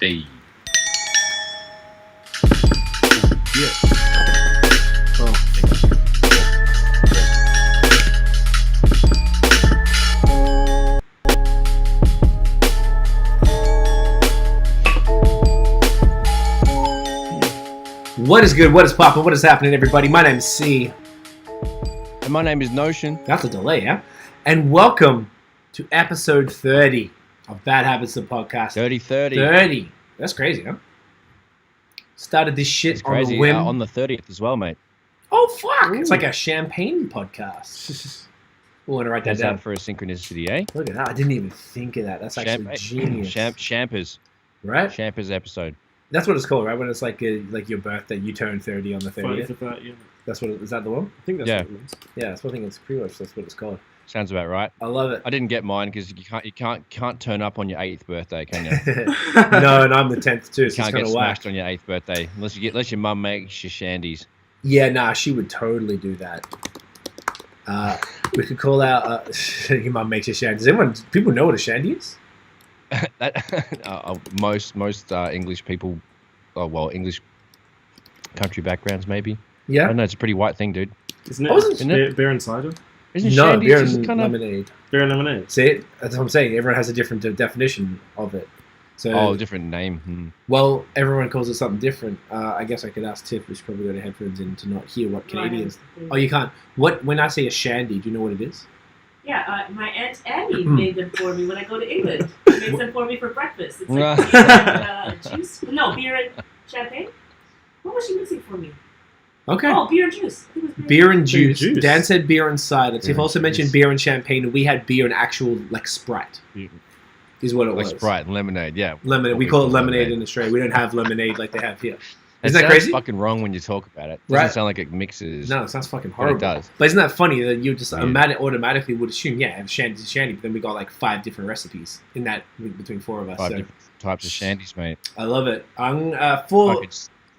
Day. Yeah. Oh. What is good? What is poppin'? What is happening, everybody? My name is C. And my name is Notion. That's a delay, yeah? And welcome to episode 30 of Bad Habits, the podcast. 30. 30. That's crazy, huh? Started this shit It's crazy. on a whim. On the 30th as well, mate. Oh, fuck. Ooh. It's like a champagne podcast. We'll want to write that That's down. out for a synchronicity, eh? Look at that. I didn't even think of that. That's actually genius. Champers. Right? Champers episode. That's what it's called, right? When it's like your birthday, you turn 30 on the 30th. For that, yeah. That's what is that the one? I think that's Yeah. what it means. Yeah, that's what I think it's pretty much. That's what it's called. Sounds about right. I love it. I didn't get mine because you can't turn up on your 8th birthday, can you? No, and I'm the 10th too. You So can't it's get kind of smashed whack. on your 8th birthday unless your mum makes you shandies. Yeah, nah, she would totally do that. We could call out. Your mum makes a shandy. Does people know what a shandy is? Most English people, English country backgrounds maybe. I Yeah. don't know. It's a pretty white thing, dude. Isn't I wasn't- it? Beer and cider? Isn't No, shandies beer just and kind of? lemonade. Beer and lemonade. See it? That's what I'm saying. Everyone has a different definition of it. So, Oh, different name. well, everyone calls it something different. I guess I could ask Tiff, who's probably got her headphones in, to not hear what Canadians. Oh, you can't. When I say a shandy, do you know what it is? Yeah, my Aunt Annie made them for me when I go to England. She makes them for me for breakfast. It's like juice. No, beer and champagne. What was she mixing for me? Okay. Oh, beer and juice. I think it was Beer and juice. juice. Dan said beer and cider. Tiff and also mentioned juice. beer and champagne, and we had beer and actual like Sprite. Is what it Like was. Sprite and lemonade, yeah. Lemonade. We call it lemonade in Australia. We don't have lemonade like they have here. It Isn't that sounds crazy? fucking wrong when you talk about it. Doesn't Right. sound like it mixes. No, it sounds fucking but horrible. it does. But isn't that funny that you just Yeah. automatically would assume, yeah, shandy's a shandy, but then we got like 5 different recipes in that between 4 of us. 5 So different types of shandies, mate. I love it. For Fucking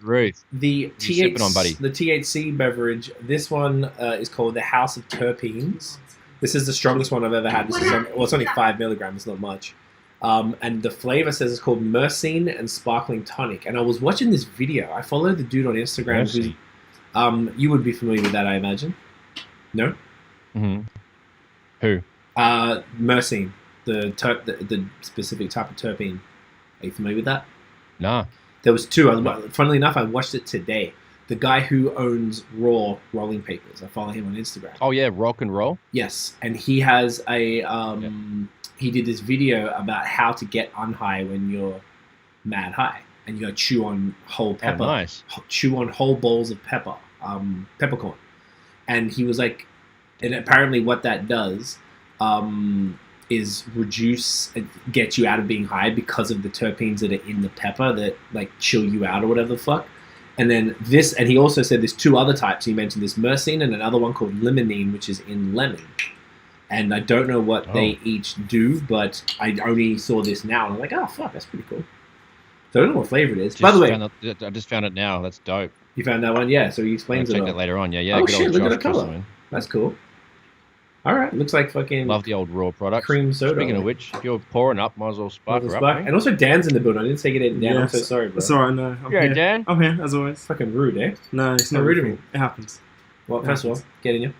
Ruth. the You sipping on, buddy? the THC beverage, this one is called the House of Terpenes. This is the strongest one I've ever had. This is it's only 5 milligrams, not much. And the flavor says it's called myrcene and sparkling tonic. And I was watching this video. I followed the dude on Instagram. Myrcene. You would be familiar with that, I imagine. No? Mm-hmm. Who? Myrcene, the specific type of terpene. Are you familiar with that? Nah. There was 2. Funnily enough, I watched it today. The guy who owns Raw Rolling Papers. I follow him on Instagram. Oh yeah, rock and roll. Yes, and he has a he did this video about how to get unhigh when you're mad high, and you gotta chew on whole pepper, Oh, nice. chew on whole bowls of peppercorn, and he was like, and apparently what that does is reduce, get you out of being high because of the terpenes that are in the pepper that like chill you out or whatever the fuck. And then this, and he also said there's 2 other types. He mentioned this myrcene and another one called limonene, which is in lemon. And I don't know what they each do, but I only saw this now, and I'm like, oh fuck, that's pretty cool. So I don't know what flavor it is. By the way, I just found it now. That's dope. you found that one, yeah. So he I'll explains it check all. that later on. Yeah. Oh good shit! old Look at the Josh color. Christman. That's cool. All right, looks like fucking Love the old raw products. cream soda. Speaking of which, if you're pouring up, might as well spark her up. Spark. mate. And also Dan's in the building. I didn't say get it down. I'm so sorry, bro. It's alright, no. I'm Yeah, here. Dan. I'm here, as always. Fucking rude, eh? No, it's No, not rude of rude. me. It happens. Well, first of all, get in you.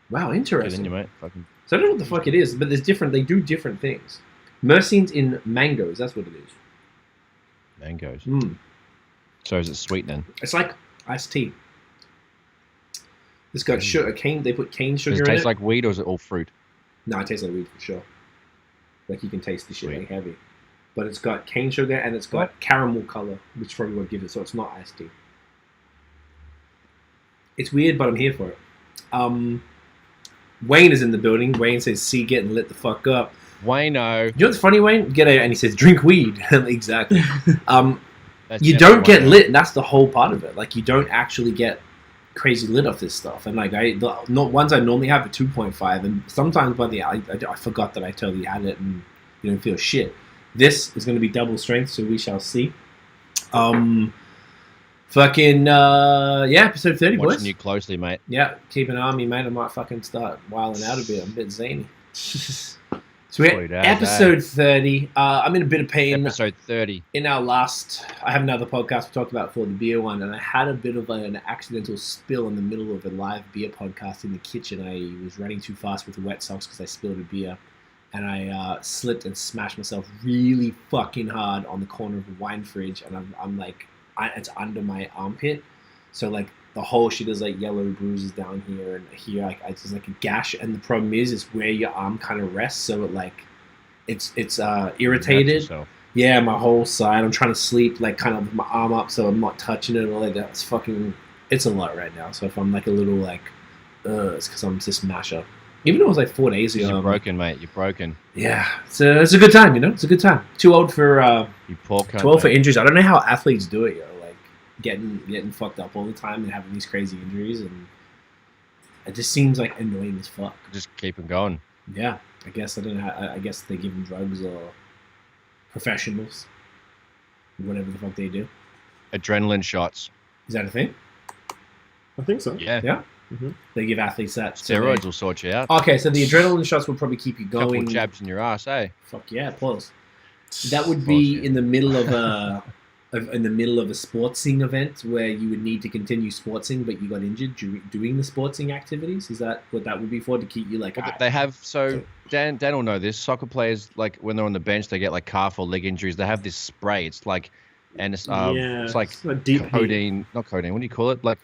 Wow, Get in interesting. you, mate. Fucking So I don't know what the fuck it is, but there's different. They do different things. Myrcene's in mangoes. That's what it is. mangoes. Mm. So is it sweet then? It's like iced tea. It's got sugar, cane. They put cane sugar Does it in taste it. like weed or is it all fruit? No, it tastes like weed for sure. Like you can taste the shit Sweet. like heavy. But it's got cane sugar and it's got caramel color, which is probably what gives it. So it's not iced tea. It's weird, but I'm here for it. Wayne is in the building. Wayne says, "See, getting lit the fuck up." Wayno. You know what's funny, Wayne? Get out, and he says, "Drink weed." Exactly. That's You definitely don't get Wayno. lit, and that's the whole part of it. Like, you don't actually get crazy lit off this stuff. And like, the ones I normally have are 2.5, and sometimes by the I forgot that I totally had it, and you don't feel shit. This is going to be double strength, so we shall see. Episode 30, boys. Watching you closely, mate. Yeah, keep an eye on me, mate. I might fucking start wilding out a bit. I'm a bit zany. So we're Sweet as, episode 30. I'm in a bit of pain. Episode 30. In our last, I have another podcast we talked about for the beer one, and I had a bit of an accidental spill in the middle of a live beer podcast in the kitchen. I was running too fast with the wet socks because I spilled a beer, and I slipped and smashed myself really fucking hard on the corner of a wine fridge, and I'm like, it's under my armpit, so like the whole shit is like yellow bruises down here, and here like it's just like a gash. And the problem is where your arm kind of rests, so it like it's irritated. Yeah, my whole side. I'm trying to sleep like kind of with my arm up, so I'm not touching it or like that. It's a lot right now. So if I'm like a little like, it's because I'm just masher. Even though it was like 4 days ago. You're broken, mate. You're broken. Yeah, it's a good time, you know. It's a good time. Too old for you poor cunt, too old for mate. injuries. I don't know how athletes do it, yo. Like getting fucked up all the time and having these crazy injuries, and it just seems like annoying as fuck. Just keep it going. Yeah, I guess I don't know. I guess they give them drugs or professionals, whatever the fuck they do. Adrenaline shots. Is that a thing? I think so. Yeah. Yeah. Mm-hmm. They give athletes that. Steroids will sort you out. Okay, so the adrenaline shots will probably keep you Couple going. jabs in your ass, eh? Fuck yeah, pause. That would be Pause, in the middle of a sportsing event where you would need to continue sportsing, but you got injured doing the sportsing activities. Is that what that would be for? To keep you like? Well, but they have Dan will know this. Soccer players, like when they're on the bench, they get like calf or leg injuries. They have this spray. It's like, and it's it's like deep codeine, not codeine. What do you call it? Like,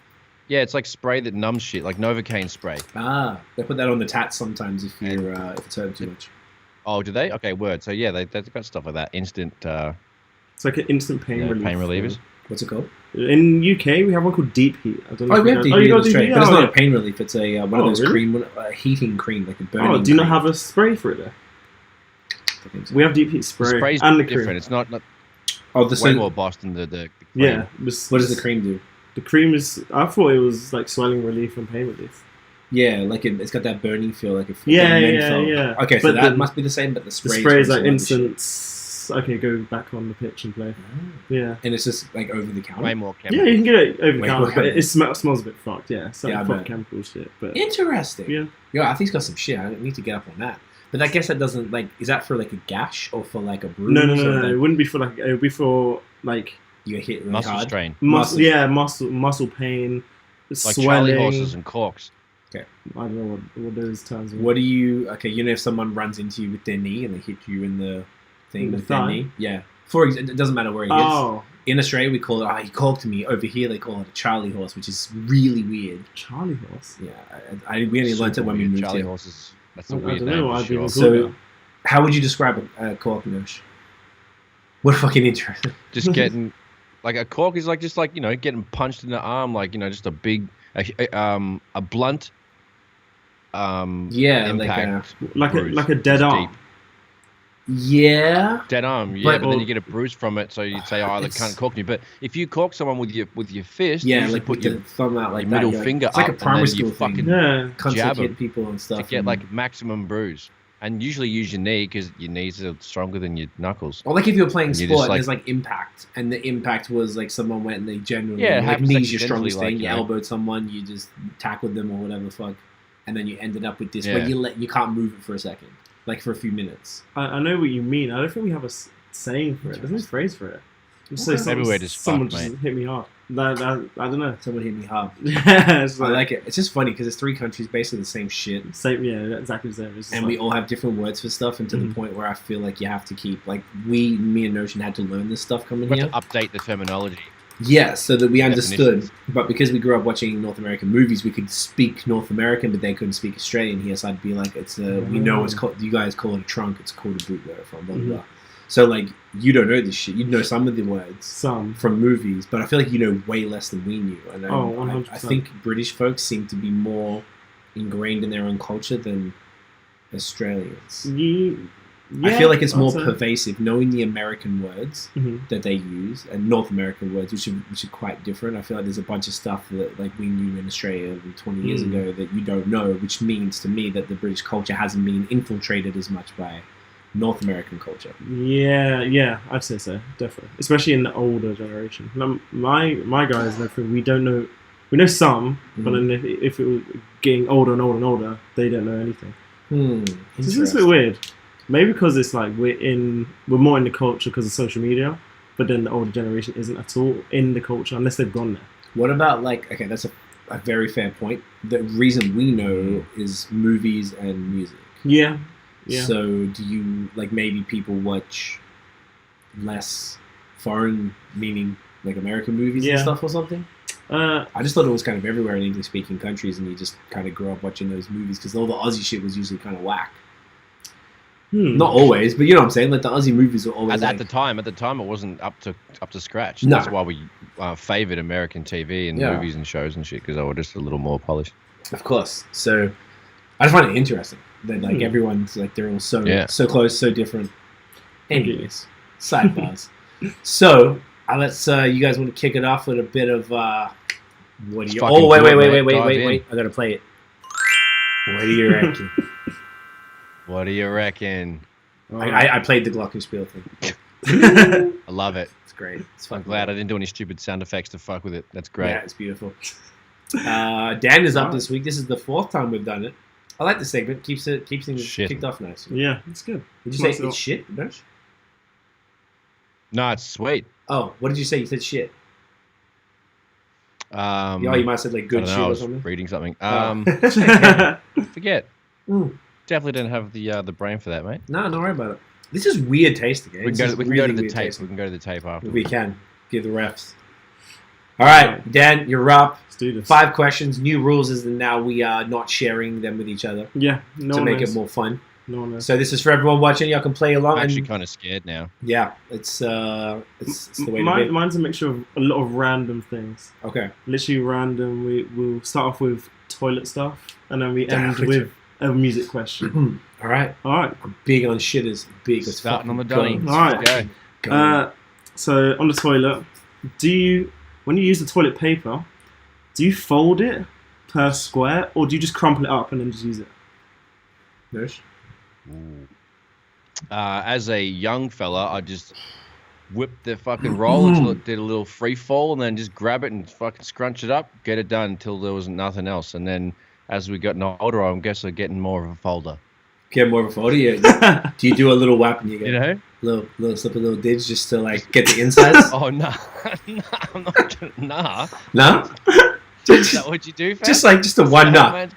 yeah, it's like spray that numbs shit, like Novocaine spray. They put that on the tats sometimes if you're if it's hurt too much. Oh, do they? Okay, word. So yeah, they've got stuff like that. Instant. It's like an instant pain relief. Pain relievers. What's it called? In UK, we have one called Deep Heat. I don't know. Oh, we have deep heat in Australia, but it's not a pain relief. It's a one of those really? heating cream, like a burning. Oh, do you not cream. have a spray for it there? I think so. We have Deep Heat The spray spray's and the different. cream. It's not the way more boss than the cream. Yeah. What does the cream do? The cream is. I thought it was like swelling relief and pain relief. Yeah, like it's got that burning feel, like a Yeah. Okay, so But that must be the same, but the The spray. spray is like some other shit. instant. Okay, go back on the pitch and play. Yeah. And it's just like over the counter. Way more Yeah, chemical. you can get it over the Wait, counter, what but kind? it smells a bit fucked. Yeah, it's like Yeah, I fuck bet. chemical shit. But Interesting. yeah, Yo, I think it's got some shit. I need to get up on that. But I guess that doesn't like. Is that for like a gash or for like a bruise? no. or, It like, wouldn't be for like. It would be for like you get hit really Muscle hard. strain. Muscle. muscle pain, Like swelling. Charlie horses and corks. I don't know what those terms are. What do you? Okay, you know if someone runs into you with their knee and they hit you in the thing In the with their thigh? knee, yeah. For example, it doesn't matter where he hits. Oh, In Australia, we call it. He corked me. Over here, they call it a Charlie horse, which is really weird. Charlie horse. Yeah, we only learned it when we Super moved weird. Charlie here. horses. That's a I weird don't name know. for I've sure. been So, how would you describe a cork, Nosh? What fucking interesting. Just getting like a cork is like just like getting punched in the arm, like just a big a blunt Yeah, impact like bruise. a dead It's arm. deep. Yeah. Dead arm, yeah, But- but then you get a bruise from it, so you'd say, "Oh, they It's- can't cork me." But if you cork someone with your fist, Yeah, you usually like put put your the thumb out like your that. middle you're like- finger it's like up, a primary and then you school thing. fucking Yeah. Cunts jab like hit 'em people and to stuff. get and- like maximum bruise, and usually use your knee because your knees are stronger than your knuckles. Or like if you were playing And you sport, just, like- there's like impact, and the impact was like someone went and they generally Yeah, it like happens knees your accidentally, strongest like, thing. You you know. elbowed someone, you just tackled them or whatever the fuck, and then you ended up with this. Yeah. But you can't move it for a second, like for a few minutes. I know what you mean. I don't think we have a saying for it. There's no phrase for it. Just say Okay. someone, Maybe we're just someone fucked, just mate. hit me hard. I don't know. Someone hit me hard. Yeah, it's I like it. It's just funny because it's three countries basically the same shit. same. Yeah, exactly the same. It's just And like, we all have different words for stuff, and to Mhm. the point where I feel like you have to keep like me and Notion had to learn this stuff coming We here. have to update the terminology. Yeah, so that we understood. Definitions. But because we grew up watching North American movies, we could speak North American, but they couldn't speak Australian here. So I'd be like, "It's we know it's called. You guys call it a trunk. It's called a boot where from blah blah blah." So like, you don't know this shit. You know some of the words some. from movies, but I feel like you know way less than we knew. And Oh, I 100%. think British folks seem to be more ingrained in their own culture than Australians. I feel like it's more pervasive, knowing the American words that they use and North American words, which are quite different. I feel like there's a bunch of stuff that like we knew in Australia 20 years ago that you don't know, which means to me that the British culture hasn't been infiltrated as much by North American culture. Yeah, I'd say so, definitely. Especially in the older generation. Now, my guys and everything, we don't know. We know some, but then if it was getting older and older and older, they don't know anything. Interesting. It's a bit weird. Maybe because it's like we're more in the culture because of social media, but then the older generation isn't at all in the culture unless they've gone there. What about like? Okay, that's a very fair point. The reason we know is movies and music. Yeah. Yeah. So do you like maybe people watch less foreign, meaning like American movies and stuff or something? I just thought it was kind of everywhere in English-speaking countries, and you just kind of grew up watching those movies because all the Aussie shit was usually kind of whack. Not always, but you know what I'm saying. Like the Aussie movies were always at the time. At the time, it wasn't up to scratch. No. That's why we favoured American TV and movies and shows and shit because they were just a little more polished. Of course. So I just find it interesting that like everyone's like they're all so close, so different. Anyways, sidebars. So let's. You guys want to kick it off with a bit of what do you? Oh wait! I gotta play it. What do you reckon? What do you reckon? I played the Glockenspiel thing. I love it. It's great. I'm glad I didn't do any stupid sound effects to fuck with it. That's great. Yeah, it's beautiful. Dan is up this week. This is the 4th time we've done it. I like the segment. Keeps things kicked off nice. Yeah, it's good. Did you say it's shit? No, it's sweet. Oh, what did you say? You said shit. You might have said like good shit or something. Reading something. Forget. Definitely didn't have the brain for that, mate. No, don't worry about it. This is weird tasting. We can go to the tape. We can go to the tape after. We can. Give the refs. All right, Dan, you're up. Let's do this. 5 questions. New rules is that now we are not sharing them with each other. Yeah, to make it more fun. No one knows. So this is for everyone watching. Y'all can play along. I'm actually kind of scared now. Yeah, it's the way to be. Mine's a mixture of a lot of random things. Okay. Literally random. We'll start off with toilet stuff, and then we end with a music question. All right. I'm big on shitters. Big as starting on the dummy. dummy. All right. Go. So on the toilet, when you use the toilet paper, do you fold it per square, or do you just crumple it up and then just use it? Nish? As a young fella, I just whipped the fucking roll until it did a little free fall, and then just grab it and fucking scrunch it up, get it done until there was nothing else. And then as we got older, I guess I'm getting more of a folder. Get more of a folder? Yeah. Do you do a little whap and you get little slip a little ditch just to like get the insides? Oh no, I'm not. No. Is that what you do? Fam? Just a one nut. I'm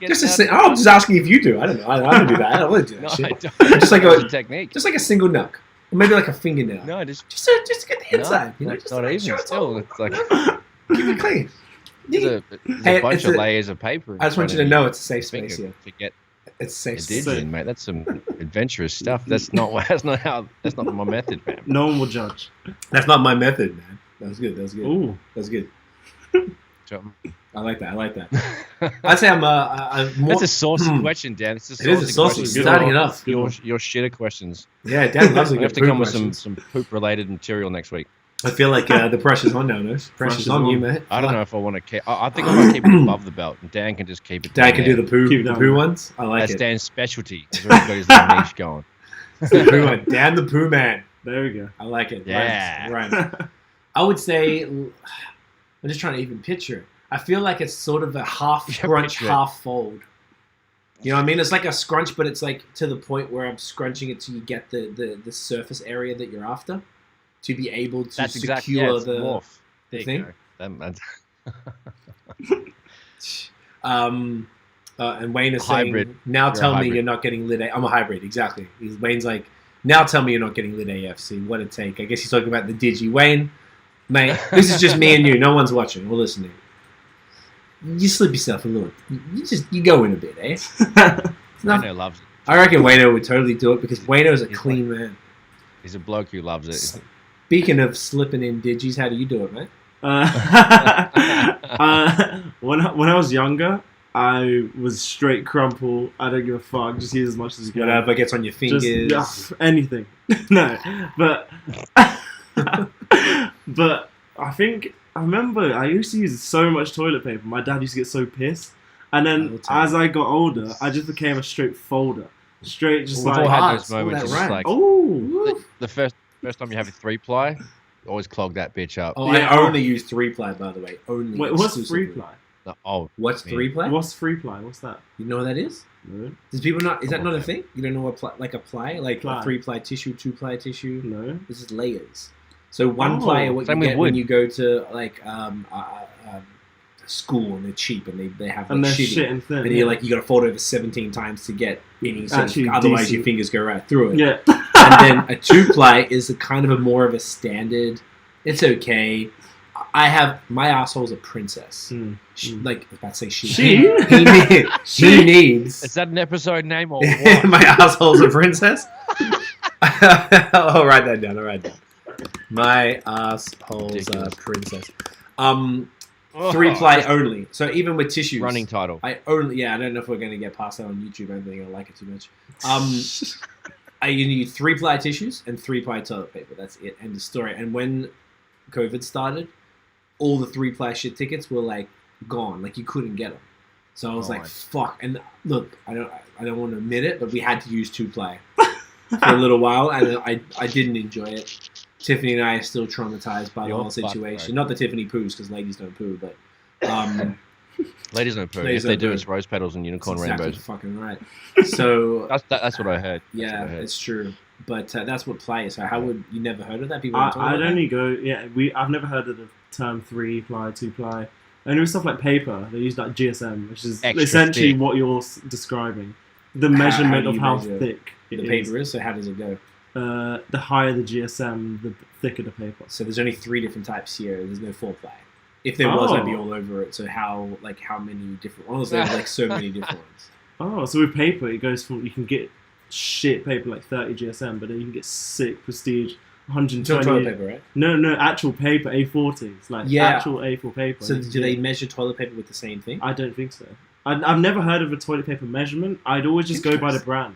just asking if you do. I don't know. I don't do that. I don't want to do that shit. I don't. Just like a technique. Just like a single nut, or maybe like a fingernail. No, just to get the inside. No, just not even. sure Still, it's like keep it clean. There's a bunch of layers of paper. I just want you to know it's a safe space here. To get it's safe space, mate. That's some adventurous stuff. That's not my method, man. No one will judge. That's not my method, man. That was good. Ooh. That was good. I like that. I'd say I'm more... That's a saucy question, Dan. It is a saucy. Starting it off. Your shitter questions. Yeah, Dan loves a good We have to come with some poop-related material next week. I feel like the pressure's on now, Nish. Pressure's on you, mate. I don't know if I want to keep... I think I want to keep it above the belt, and Dan can just keep it Dan can do the poo ones? I like it. That's Dan's specialty. He's already got his little niche going. The poo one. Dan the poo man. There we go. I like it. Yeah. Rhymes. I would say... I'm just trying to even picture it. I feel like it's sort of a half scrunch, half fold. You know what I mean? It's like a scrunch, but it's like to the point where I'm scrunching it so you get the surface area that you're after to be able to secure the thing. And Wayne is saying, now tell me you're not getting lit A. I'm a hybrid, exactly. Wayne's like, now tell me you're not getting lit AFC. What a take. I guess he's talking about the Digi. Wayne, mate, this is just me and you. No one's watching or listening. You slip yourself a little. You go in a bit, eh? Wayno loves it. I reckon Wayno would totally do it because Wayno's a clean man. He's a bloke who loves it. Speaking of slipping in digis, how do you do it, mate? When I was younger, I was straight crumple. I don't give a fuck. Just use as much as you can. Whatever gets on your fingers. Just, anything. No, but I remember I used to use so much toilet paper. My dad used to get so pissed. And then as I got older, I just became a straight folder. Straight, just We've like... all had those moments. It's just like, the first time you have a 3-ply, always clog that bitch up. Oh, yeah, I only use 3-ply, by the way. Wait, what's 3-ply? What's 3-ply? What's 3-ply? What's that? You know what that is? No. Does people not? Is that not a thing? You don't know what like a ply, like Ply. a 3-ply tissue, 2-ply tissue? No. This is layers. So one ply, what Same you with get wood. when you go to like school and they're cheap and they have like And they're shitty. shit and thin. And you're like, you got to fold over 17 times to get any sort Actually of, otherwise decent. your fingers go right through it. Yeah. And then a 2-ply is a kind of a more of a standard. It's okay. I have my asshole's a princess. Like I was about to say she. He needs. Is that an episode name or what? My asshole's a princess. I'll write that down. My asshole's a princess. 3-ply only. So even with tissues, Running title. I don't know if we're going to get past that on YouTube. I don't think I like it too much. You need 3-ply tissues and 3-ply toilet paper. That's it. End of story. And when COVID started, all the 3-ply shit tickets were like gone. Like you couldn't get them. So I was like, fuck. And look, I don't want to admit it, but we had to use 2-ply for a little while, and I didn't enjoy it. Tiffany and I are still traumatized by the whole situation. Not the Tiffany poos, because ladies don't poo, but ladies don't poo. Ladies If they don't do, poo. it's rose petals and unicorn that's exactly rainbows. fucking right. So That's what I heard. yeah, it's true. But that's what ply is. So how would you never heard of that? People I'd only go. Yeah, I've never heard of the term 3-ply, 2-ply. Only with stuff like paper, they use like GSM, which is Extra essentially thick. what you're describing. The measurement do of you how measure thick the it paper is. So how does it go? The higher the GSM, the thicker the paper. So there's only 3 different types here. There's no 4-ply. If there was, I'd be Oh. all over it. So how many different ones? There's like so many different ones. Oh, so with paper, it goes from, you can get shit paper like 30 GSM, but then you can get sick prestige It's 120. not toilet paper, right? No, actual paper, A40s, like Yeah. actual A4 paper. So You can do they get- measure toilet paper with the same thing? I don't think so. I've never heard of a toilet paper measurement. I'd always just go by the brand.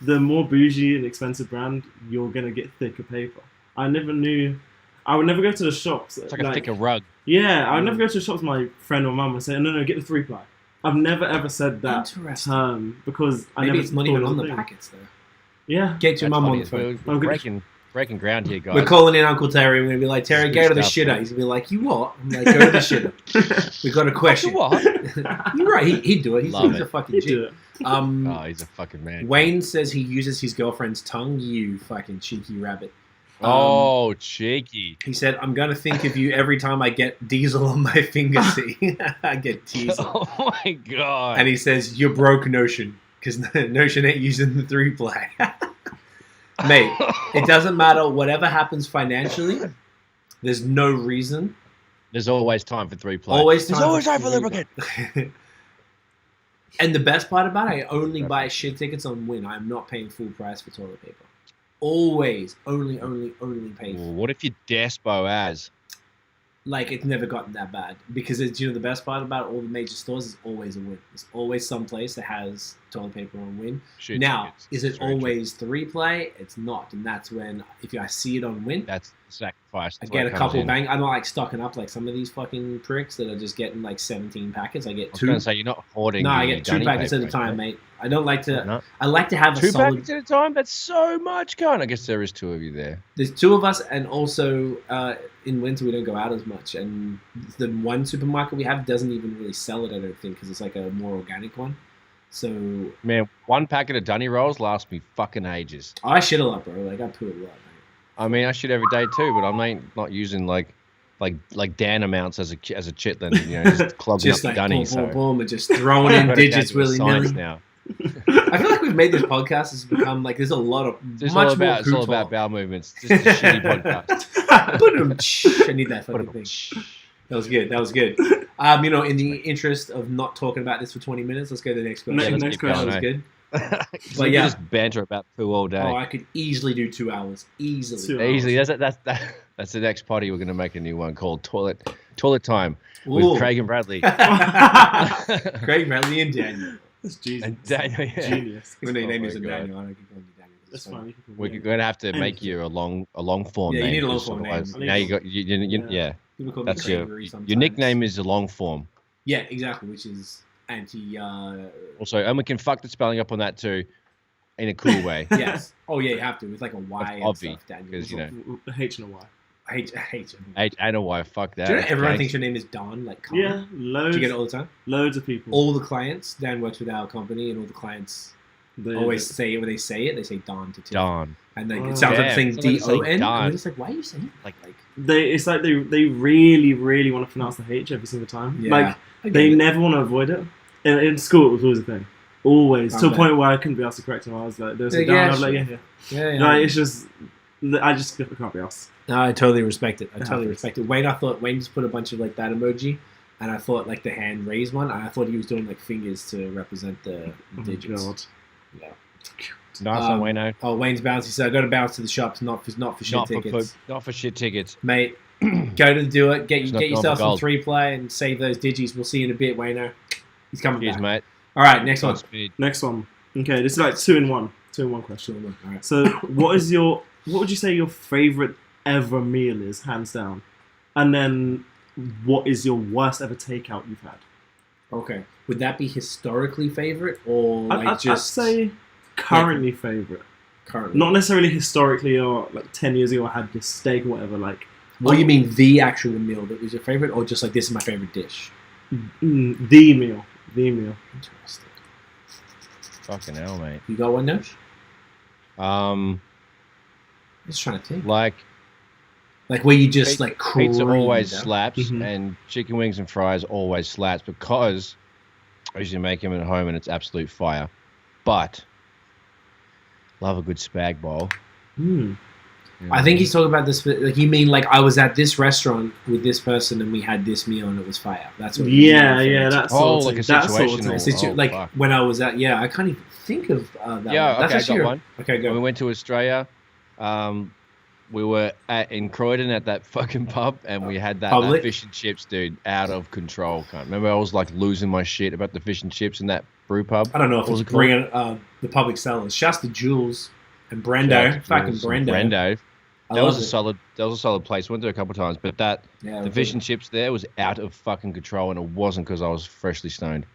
The more bougie and expensive brand, you're gonna get thicker paper. I never knew. I would never go to the shops. It's like a thicker rug. Yeah, I would never go to the shops. My friend or mum would say, "No, get the 3-ply." I've never ever said that Interesting. term because I Maybe never it's not thought even it was on a the thing. packets though. Yeah, Get your That's mum on funny. the phone. We're breaking ground here, guys. We're calling in Uncle Terry. We're gonna be like, Terry, Good go to the stuff, shitter. man. He's gonna be like, you what? I'm like, go to the shitter. We got a question. What? You're right. He'd do it. He's Love a it. fucking you do G. it. Oh, he's a fucking man. Wayne says he uses his girlfriend's tongue. You fucking cheeky rabbit. Oh, cheeky. He said, I'm going to think of you every time I get diesel on my finger, see? I get diesel. Oh my god. And he says, you're broke, Notion. Because Notion ain't using the 3-ply. Mate, it doesn't matter. Whatever happens financially, there's no reason. There's always time for 3-ply. Always There's time always for time for 3-ply. lubricant. And the best part about it, I only buy shit tickets on Win. I'm not paying full price for toilet paper. Always, only pay. Well, what if you despo as? Like, it's never gotten that bad. Because it's, the best part about all the major stores is always a Win. There's always some place that has toilet paper on Win. Shit Now, tickets. is it It's very true. always 3-ply? It's not. And that's when, if I see it on Win, That's the sacrifice. I That's where get it a comes couple in. bang. I'm not like stocking up like some of these fucking pricks that are just getting like 17 packets. I get I was 2. going to say, you're not hoarding. No, I the get 2 Dunny packets at paper, a time, right? mate. I don't like to. No. I like to have a 2 solid. packets at a time? That's so much going. I guess there is 2 of you there. There's 2 of us, and also in winter we don't go out as much. And the one supermarket we have doesn't even really sell it. I don't think because it's like a more organic one. So Man, 1 packet of Dunny rolls lasts me fucking ages. I shit a lot, bro. Like I poo a lot. Mate. I mean, I shit every day too, but I'm not using like Dan amounts as a chitlin, just clogging Just up like the Dunny. boom, so boom, boom, and just throwing in I've got it down digits to a willy science nilly. now. I feel like we've made this podcast has become like there's a lot of It's much all about more it's all about bowel movements. Just a shitty podcast. podcast. I need that fucking thing. That was good. In the interest of not talking about this for 20 minutes, let's go to the next question. Next That question. was good. But yeah. just banter about poo all day. Oh, I could easily do 2 hours. Easily. Easily. That's the next potty. We're gonna make a new one called Toilet Time Ooh. with Craig and Bradley. Craig, Bradley, and Daniel. That's Jesus. And Daniel, yeah. Genius. Even though your name my isn't God. Daniel, I don't keep calling you Daniel. That's fine. We're gonna have to make you a long form Yeah, you name. need a long 'cause form name. otherwise- I need Now a- you got yeah. People call me That's your Craigery sometimes. nickname is a long form. Yeah, exactly, which is anti. Also, and we can fuck the spelling up on that too, in a cool way. Yes. Oh yeah, you have to. It's like a Y and obvi, stuff, Daniel. because, The H and a Y. I hate you. I know why. Fuck that. Do you know everyone Jake. thinks your name is Don? Like, Khan? Yeah, loads. Do you get it all the time? Loads of people. All the clients, Dan works with our company, and all the clients always say it when they say it. They say Don to Tiff. Don. And like, Oh. it sounds like Yeah, saying it's like saying D-O-N. Don. And we're just like, why are you saying it? Like It's like they really, really want to pronounce the H every single time. Yeah, Like I get they it. never want to avoid it. In school, it was always a thing. Always I to a bet. point where I couldn't be asked to correct him. I was like, "There's a Yeah, down." I was like, sure. "Yeah." Yeah. Like, it's just, I just can't be asked. No, I totally respect it. I It totally happens. respect it. Wayne just put a bunch of like that emoji, and I thought like the hand raised one, and I thought he was doing like fingers to represent the digits. God. Yeah. Nice one, Wayno. Oh, Wayne's bounce. He said, "I got to bounce to the shops, not for shit tickets, Not for shit tickets. mate. Go to do it. Get It's not yourself going some for gold. 3-play and save those digis. We'll see you in a bit, Wayno. He's coming Cheers, back. mate. All right, next one. Godspeed. Next one. Okay, this is like 2-in-1. 2-in-1 question. All right. So, what would you say your favorite ever meal is, hands down? And then, what is your worst ever takeout you've had? Okay. Would that be historically favorite or like I'd just say currently favorite. currently? Not necessarily historically or like 10 years ago I had this steak or whatever. Like, What do you mean the actual meal that was your favorite, or just like this is my favorite dish? the meal. The meal. Interesting. Fucking hell, mate. You got one, Nosh? Just trying to think. Like Like where you just like pizza cream always them. slaps, Mhm. and chicken wings and fries always slaps because I usually make them at home and it's absolute fire. But love a good spag bowl. Mm. You know I what think mean? he's talking about this. Like you mean like I was at this restaurant with this person and we had this meal and it was fire. That's what. Yeah, that's Oh, sort like a of that sort of situational. thing. Oh, like fuck. when I was at I can't even think of that. Yeah, one. That's okay, I actually got one. Okay, When we go. went to Australia, we were in Croydon at that fucking pub, and we had that Public? fish and chips, dude, out of control. Can't remember. I was like losing my shit about the fish and chips in that brew pub. I don't know if What was it's it called? bringing the public sellers. Shouts to Jules and Brendo. Fucking Brendo. Brendo. I That love was a it. solid. That was a solid place. Went there a couple of times, but Yeah, the fish and chips there was out of fucking control, and it wasn't because I was freshly stoned.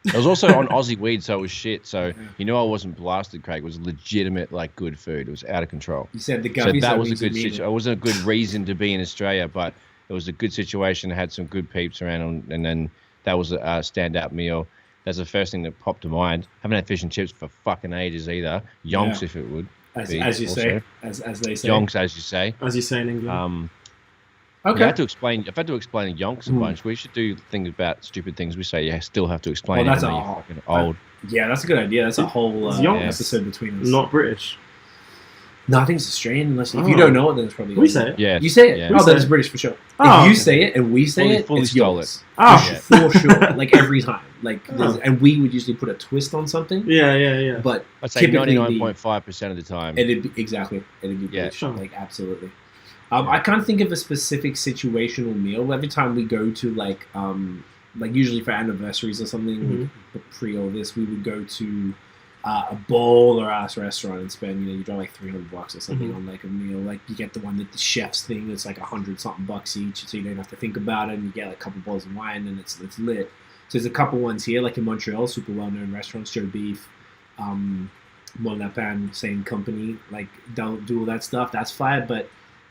It was also on Aussie weed, so it was shit. So I wasn't blasted, Craig. It was legitimate, like good food. It was out of control. You said the So guppies. that was a good situation. It wasn't a good reason to be in Australia, but it was a good situation. It had some good peeps around, and then that was a standout meal. That's the first thing that popped to mind. Haven't had fish and chips for fucking ages either. Yonks, if it would. As be you also. say, as they say. Yonks, as you say. As you say in England. Okay. I've had to explain yonks a bunch. We should do things about stupid things we say. You still have to explain. Well, that's even though you're fucking old. Yeah, that's a good idea. That's a whole Is Yonks episode between us. Not British. No, I think it's Australian. Unless if Oh. you don't know it, then it's probably We yours. say it. Yeah. You say it. Yeah. Oh, We say then it's it. British for sure. Oh, if you okay. say it and we say it, Fully it's stole yours. Oh, For sure. Like every time. Like, Oh. and we would usually put a twist on something. yeah. But I'd say typically 99.5% of the time. it'd be exactly. It'd be Yeah. British. Sure. Like absolutely. I can't think of a specific situational meal. Every time we go to like usually for anniversaries or something, like pre all this, we would go to a bowl or ass restaurant and spend, you drop like $300 or something on like a meal. Like you get the one that the chef's thing that's like $100-something each, so you don't have to think about it, and you get like a couple bottles of wine and it's lit. So there's a couple ones here, like in Montreal, super well known restaurants, Joe Beef, Mon Lapin, same company, like they'll do all that stuff. That's fire, but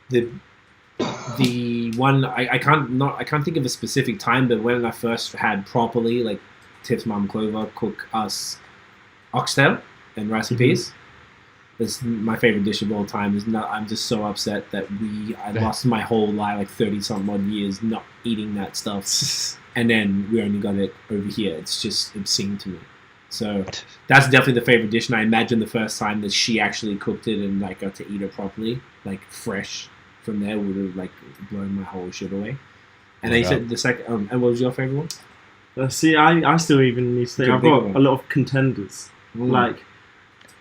the one I can't think of a specific time, but when I first had properly like Tiff's mom Clover cook us oxtail and rice and peas. It's my favorite dish of all time. I'm just so upset that I lost my whole life, like 30-something odd years, not eating that stuff, and then we only got it over here. It's just obscene to me. So that's definitely the favorite dish, and I imagine the first time that she actually cooked it and like got to eat it properly, like fresh from there, would have like blown my whole shit away. And then you said the second. And what was your favorite one? See, I still even need to think. Good I've got big one. a lot of contenders. Like,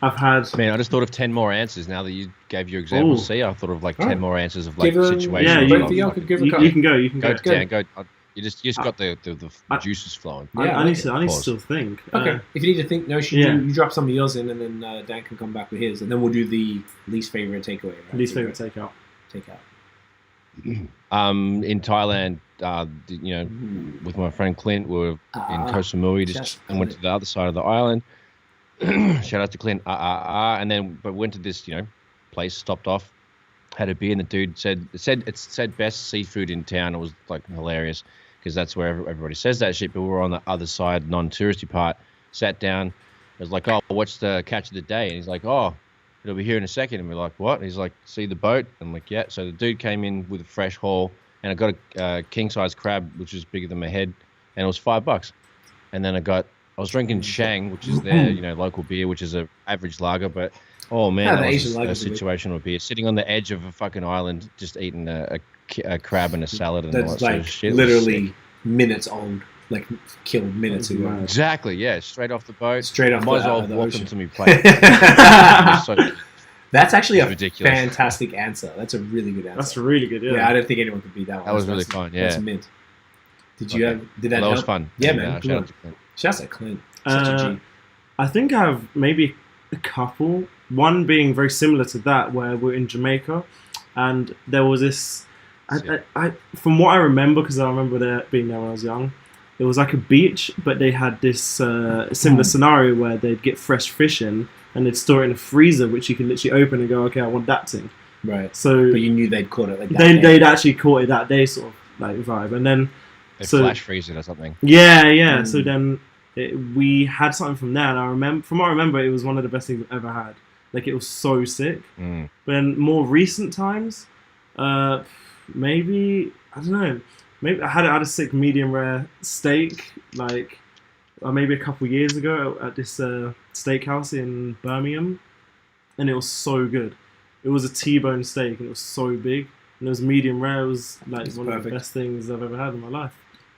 I've had. Man, I just thought of 10 more answers now that you gave your example. Ooh. See, I thought of like Oh. 10 more answers of like Give 'em- situations. Yeah, both of y'all could give a You couple. can go. You can Go go. down, go. You just got the juices flowing. Yeah, I need to Pause. still think. Okay. If you need to think, you drop some of yours in, and then Dan can come back with his, and then we'll do the least favorite takeaway. Right? Least favorite takeout. Takeout. In Thailand, with my friend Clint, we were in Koh Samui just and went to the other side of the island. Shout out to Clint. And then but went to this, place, stopped off, had a beer, and the dude said best seafood in town. It was like hilarious because that's where everybody says that shit. But we were on the other side, non-touristy part. Sat down. I was like, "Oh, what's the catch of the day?" And he's like, "Oh, it'll be here in a second." And we're like, "What?" And he's like, "See the boat?" And I'm like, "Yeah." So the dude came in with a fresh haul, and I got a king size crab, which was bigger than my head, and it was $5. And then I was drinking Shang, which is their local beer, which is a average lager, but oh man, that was a situational beer. Sitting on the edge of a fucking island, just eating a crab and a salad and all that sort of shit. Literally minutes old, like killed minutes ago. Exactly, yeah, straight off the boat. Straight off Might as well the walk ocean. them to me plate. That's actually a ridiculous. fantastic answer. That's a really good answer. That's really good. Yeah, I don't think anyone could beat that one. That was really fun. Yeah, that's mint. Did that that help? was fun. Yeah, man. Shout out to Clint. Shouts at Clint. Such a G. I think I have maybe a couple. One being very similar to that, where we're in Jamaica, and there was this. I from what I remember, because I remember being there when I was young, it was like a beach, but they had this similar scenario where they'd get fresh fish in, and they'd store it in a freezer, which you can literally open and go, okay, I want that thing. Right. So, but you knew they'd caught it like that. They'd actually caught it that day, sort of like vibe, and then. They flash freeze it or something. Yeah. So then we had something from there, and from what I remember, it was one of the best things I've ever had. Like, it was so sick. But then more recent times, maybe I don't know. Maybe I had a sick medium rare steak, like maybe a couple years ago at this steakhouse in Birmingham, and it was so good. It was a T-bone steak, and it was so big, and it was medium rare. It was like one of the best things I've ever had in my life.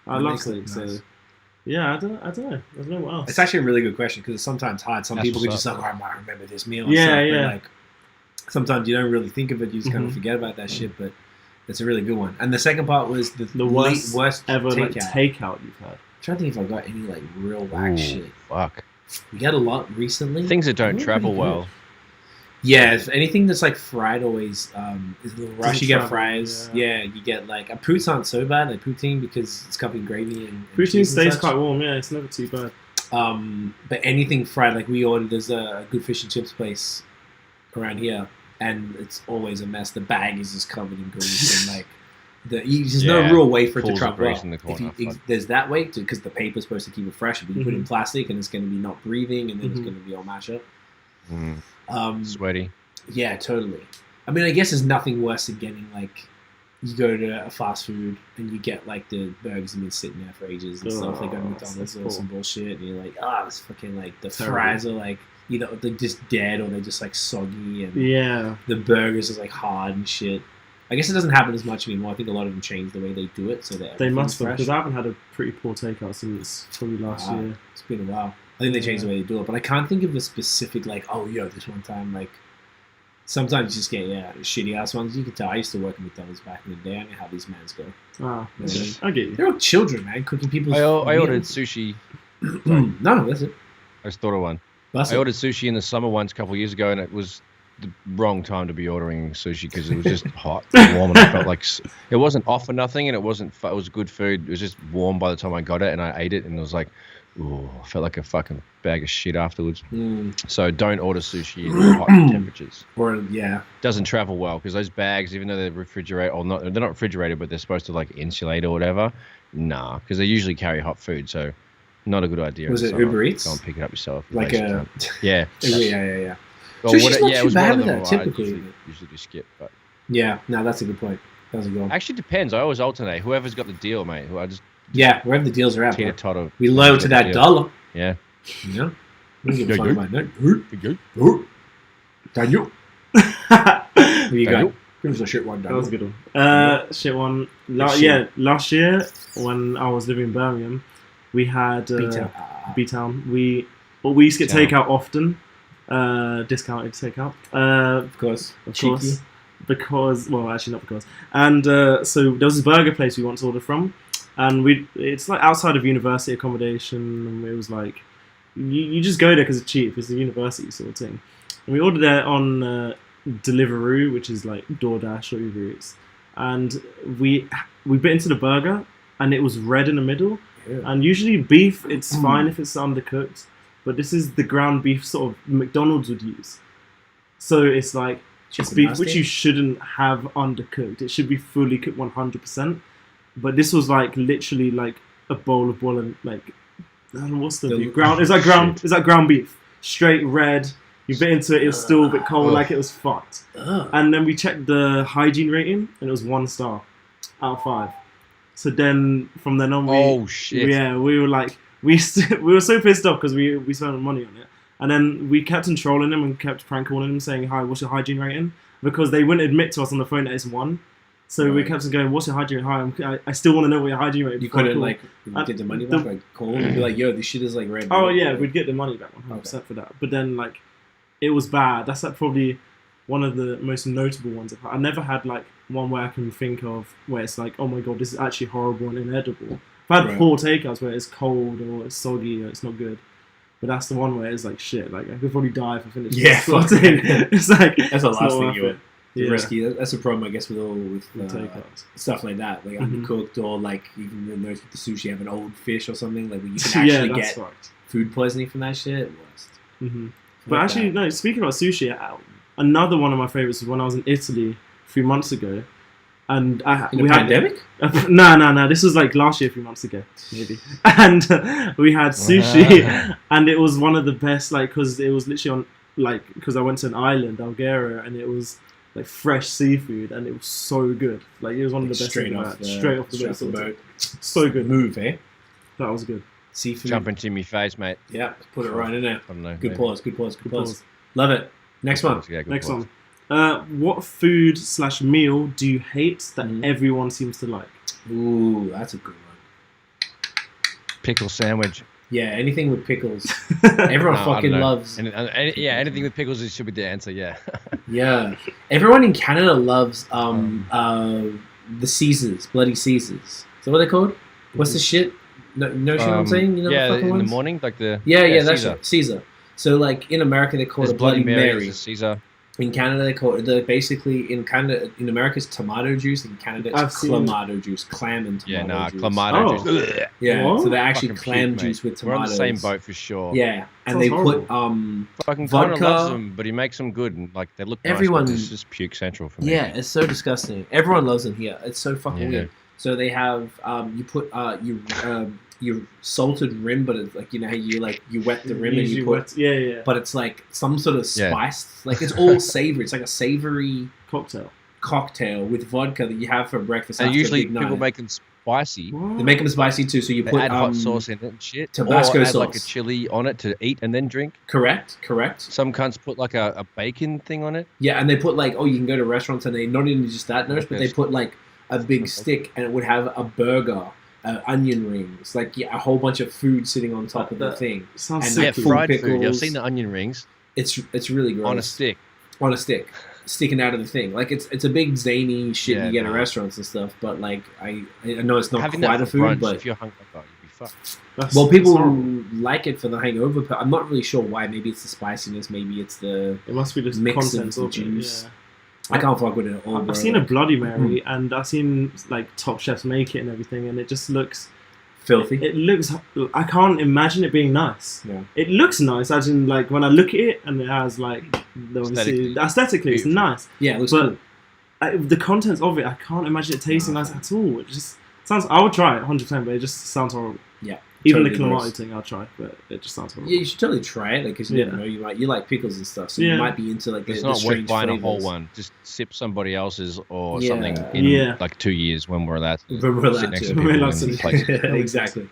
I love steak, nice. So yeah, I don't know. I don't know what else. It's actually a really good question because it's sometimes hard. Some people could just like, oh, I might remember this meal. Yeah. But like, sometimes you don't really think of it. You just kind of forget about that shit. But it's a really good one. And the second part was the worst ever takeout. Like takeout you've had. I'm trying to think if I got any like real whack shit. Fuck. We got a lot recently. Things that don't travel well. Yeah, if anything that's like fried always is a little rush. You get fries. Yeah, you get like poutines aren't so bad, like poutine because it's covered in gravy and poutine stays quite warm. Yeah, it's never too bad. But anything fried, like we ordered, there's a good fish and chips place around here, and it's always a mess. The bag is just covered in grease and like there's no real way for it to travel well. There's that way because the paper's supposed to keep it fresh, but you put it in plastic and it's going to be not breathing, and then it's going to be all mashed up. Sweaty. Yeah, totally. I mean, I guess there's nothing worse than getting like you go to a fast food and you get like the burgers have been sitting there for ages and stuff. Like on McDonald's or some bullshit, and you're like, it's fucking like the fries are like either they're just dead or they're just like soggy, and the burgers is like hard and shit. I guess it doesn't happen as much anymore. I think a lot of them changed the way they do it, so that they must have, because I haven't had a pretty poor takeout since probably last year. It's been a while. I think they changed the way they do it, but I can't think of a specific like, this one time, like sometimes you just get shitty ass ones. You can tell I used to work at McDonald's back in the day. I know how these mans go. I get you. They're all children, man, cooking people's. I ordered sushi. No, that's it. I just thought of one. I ordered sushi in the summer once a couple of years ago, and it was the wrong time to be ordering sushi because it was just hot and warm, and I felt like it wasn't off or nothing, and it was good food. It was just warm by the time I got it, and I ate it, and it was like, ooh, I felt like a fucking bag of shit afterwards. So don't order sushi in hot temperatures. Doesn't travel well because those bags, even though they're refrigerated or not, they're not refrigerated, but they're supposed to like insulate or whatever. Nah, because they usually carry hot food, so not a good idea. Was it Uber Eats? Go and pick it up yourself. Like a yeah. Well, sushi's not too bad with that, typically. I usually do skip, but that's a good point. That's a good one. Actually, depends. I always alternate. Whoever's got the deal, mate. Wherever the deals are at. Teeter-totter. We low to that dollar. Yeah. Yeah. We give a fuck about that. Daniel. What you got? Give us a shit one, Daniel. That was a good one. Shit one. Last year when I was living in Birmingham, we had B-Town. We used to get takeout often. Discounted takeout. Of course. Because, well, actually not because. And so there was this burger place we once ordered from. And it's like outside of university accommodation, and it was like you just go there because it's cheap. It's a university sort of thing. And we ordered there on Deliveroo, which is like DoorDash or Uber Eats. And we bit into the burger, and it was red in the middle. Yeah. And usually beef, it's fine if it's undercooked, but this is the ground beef sort of McDonald's would use. So it's like It's beef which you shouldn't have undercooked. It should be fully cooked 100%. But this was like literally like a bowl of boiling like I don't know what's the beef? Ground. It's like ground beef, straight red. You bit into it. It was still a bit cold, like it was fucked. And then we checked the hygiene rating, and it was 1 star out of 5. So then from then on, we were like we were so pissed off because we spent money on it. And then we kept trolling them and kept prank calling them, saying, "Hi, what's your hygiene rating?" Because they wouldn't admit to us on the phone that it's 1. So we kept going, "What's your hygiene rating? Hi, I still want to know what your hygiene rating." You couldn't get the money back, like call them and be like, "Yo, this shit is like red." Oh yeah, we'd get the money back 100% for that. But then like, it was bad. That's like probably one of the most notable ones I've had. I never had like one where I can think of where it's like, "Oh my god, this is actually horrible and inedible." I've had poor takeouts where it's cold or it's soggy or it's not good. But that's the one where it's like shit. Like I could probably die if I finish. Yeah, it's like that's the last thing you would. Yeah. Risky. That's a problem, I guess, with stuff like that, like undercooked or like even in those with the sushi, have an old fish or something like where you can actually get food poisoning from that shit. But actually, no. Speaking about sushi, another one of my favorites was when I was in Italy 3 months ago. And we had pandemic? No. This was like last year, 3 months ago, maybe. And we had sushi, and it was one of the best. Like, because it was literally on, like, because I went to an island, Algeria, and it was like fresh seafood, and it was so good. Like, it was one of the best. Straight off the boat. So good. Move, eh? That was good. Seafood. Jump into my face, mate. Yeah, put it right in there. I don't know. Good pause. Love it. Next one. Next one. What food/meal do you hate that everyone seems to like? Ooh, that's a good one. Pickle sandwich. Yeah, anything with pickles. Everyone fucking loves. Anything with pickles should be the answer. Yeah. Yeah, everyone in Canada loves the Caesars, bloody Caesars. Is that what they're called? What's the shit? No, what I'm saying? You know yeah, the fucking in ones? The morning, like the that's it. Caesar. So like in America they call it Bloody Mary. Caesar. In Canada, they call it basically in Canada. In America, it's tomato juice. In Canada, it's clamato juice, clam and tomato juice. Clamato juice. Yeah, what? so they're actually Fucking clam puke, juice mate. with tomatoes. We're on the same boat for sure. Yeah, and Sounds they horrible. put fucking vodka. loves them, but he makes them good and like they look nice. Everyone- But it's just puke central for me. Yeah, it's so disgusting. Everyone loves them here. It's so fucking weird. So they have you put your salted rim, but it's like, you know how you wet the rim and you put but it's like some sort of spice, like it's all savory. It's like a savory cocktail with vodka that you have for breakfast. And after usually a big people night. make them spicy. They make them spicy too, so you They put add hot sauce in it and shit. Tabasco or add sauce. like a chili on it to eat and then drink. Correct. Some cunts put like a bacon thing on it. Yeah, and they put like, you can go to restaurants and they not even just that but they put like a big stick and it would have a burger, onion rings, like a whole bunch of food sitting on top of the thing. Sounds and Yeah, sick. fried pickles. food. I've seen the onion rings It's really gross. on a stick. Sticking out of the thing. Like it's a big zany shit you get at restaurants and stuff. But like I know it's not Having quite that a for food, brunch, but if you're hungry, you'd be fucked. well, people like it for the hangover. But I'm not really sure why. Maybe it's the spiciness. Maybe it's the It must be just mix contents of of the juice. it. Yeah. I can't fuck with it at all. I've seen a Bloody Mary and I've seen like top chefs make it and everything, and it just looks filthy. It looks. I can't imagine it being nice. Yeah. It looks nice, as in like when I look at it, and it has like obviously aesthetically it's nice. Yeah, it looks but cool. The contents of it, I can't imagine it tasting nice at all. It just sounds. I would try it 100%, but it just sounds horrible. Yeah. Even totally the calamari gross. thing, I'll try, but it just sounds horrible. Yeah, you should totally try it, because you never know. You like pickles and stuff, so you might be into like it's the not strange worth buying flavors. a whole one. Just sip somebody else's or Yeah. something in like 2 years when we're allowed to When we're allowed sit next to. to people We're in allowed to. places. Exactly.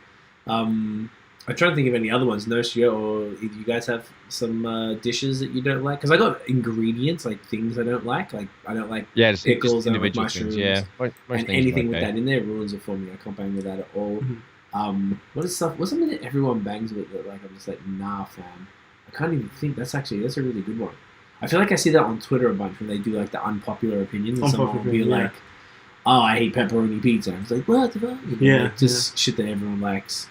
I'm trying to think of any other ones. Noshia, or do you guys have some dishes that you don't like? Because I got ingredients, like things I don't like. Like I don't like just pickles, I don't like individual mushrooms. things. Yeah, most and things anything are with okay. that in there ruins it for me. I can't bang with that at all. What's something that everyone bangs with that like I'm just like, nah, fam. I can't even think. That's a really good one. I feel like I see that on Twitter a bunch when they do like the unpopular opinions, and someone will be like, "Oh, I hate pepperoni pizza." I was like, "What the fuck?" Just shit that everyone likes.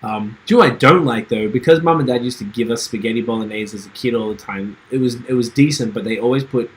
Do you know what I don't like though? Because mum and dad used to give us spaghetti bolognese as a kid all the time. It was decent, but they always put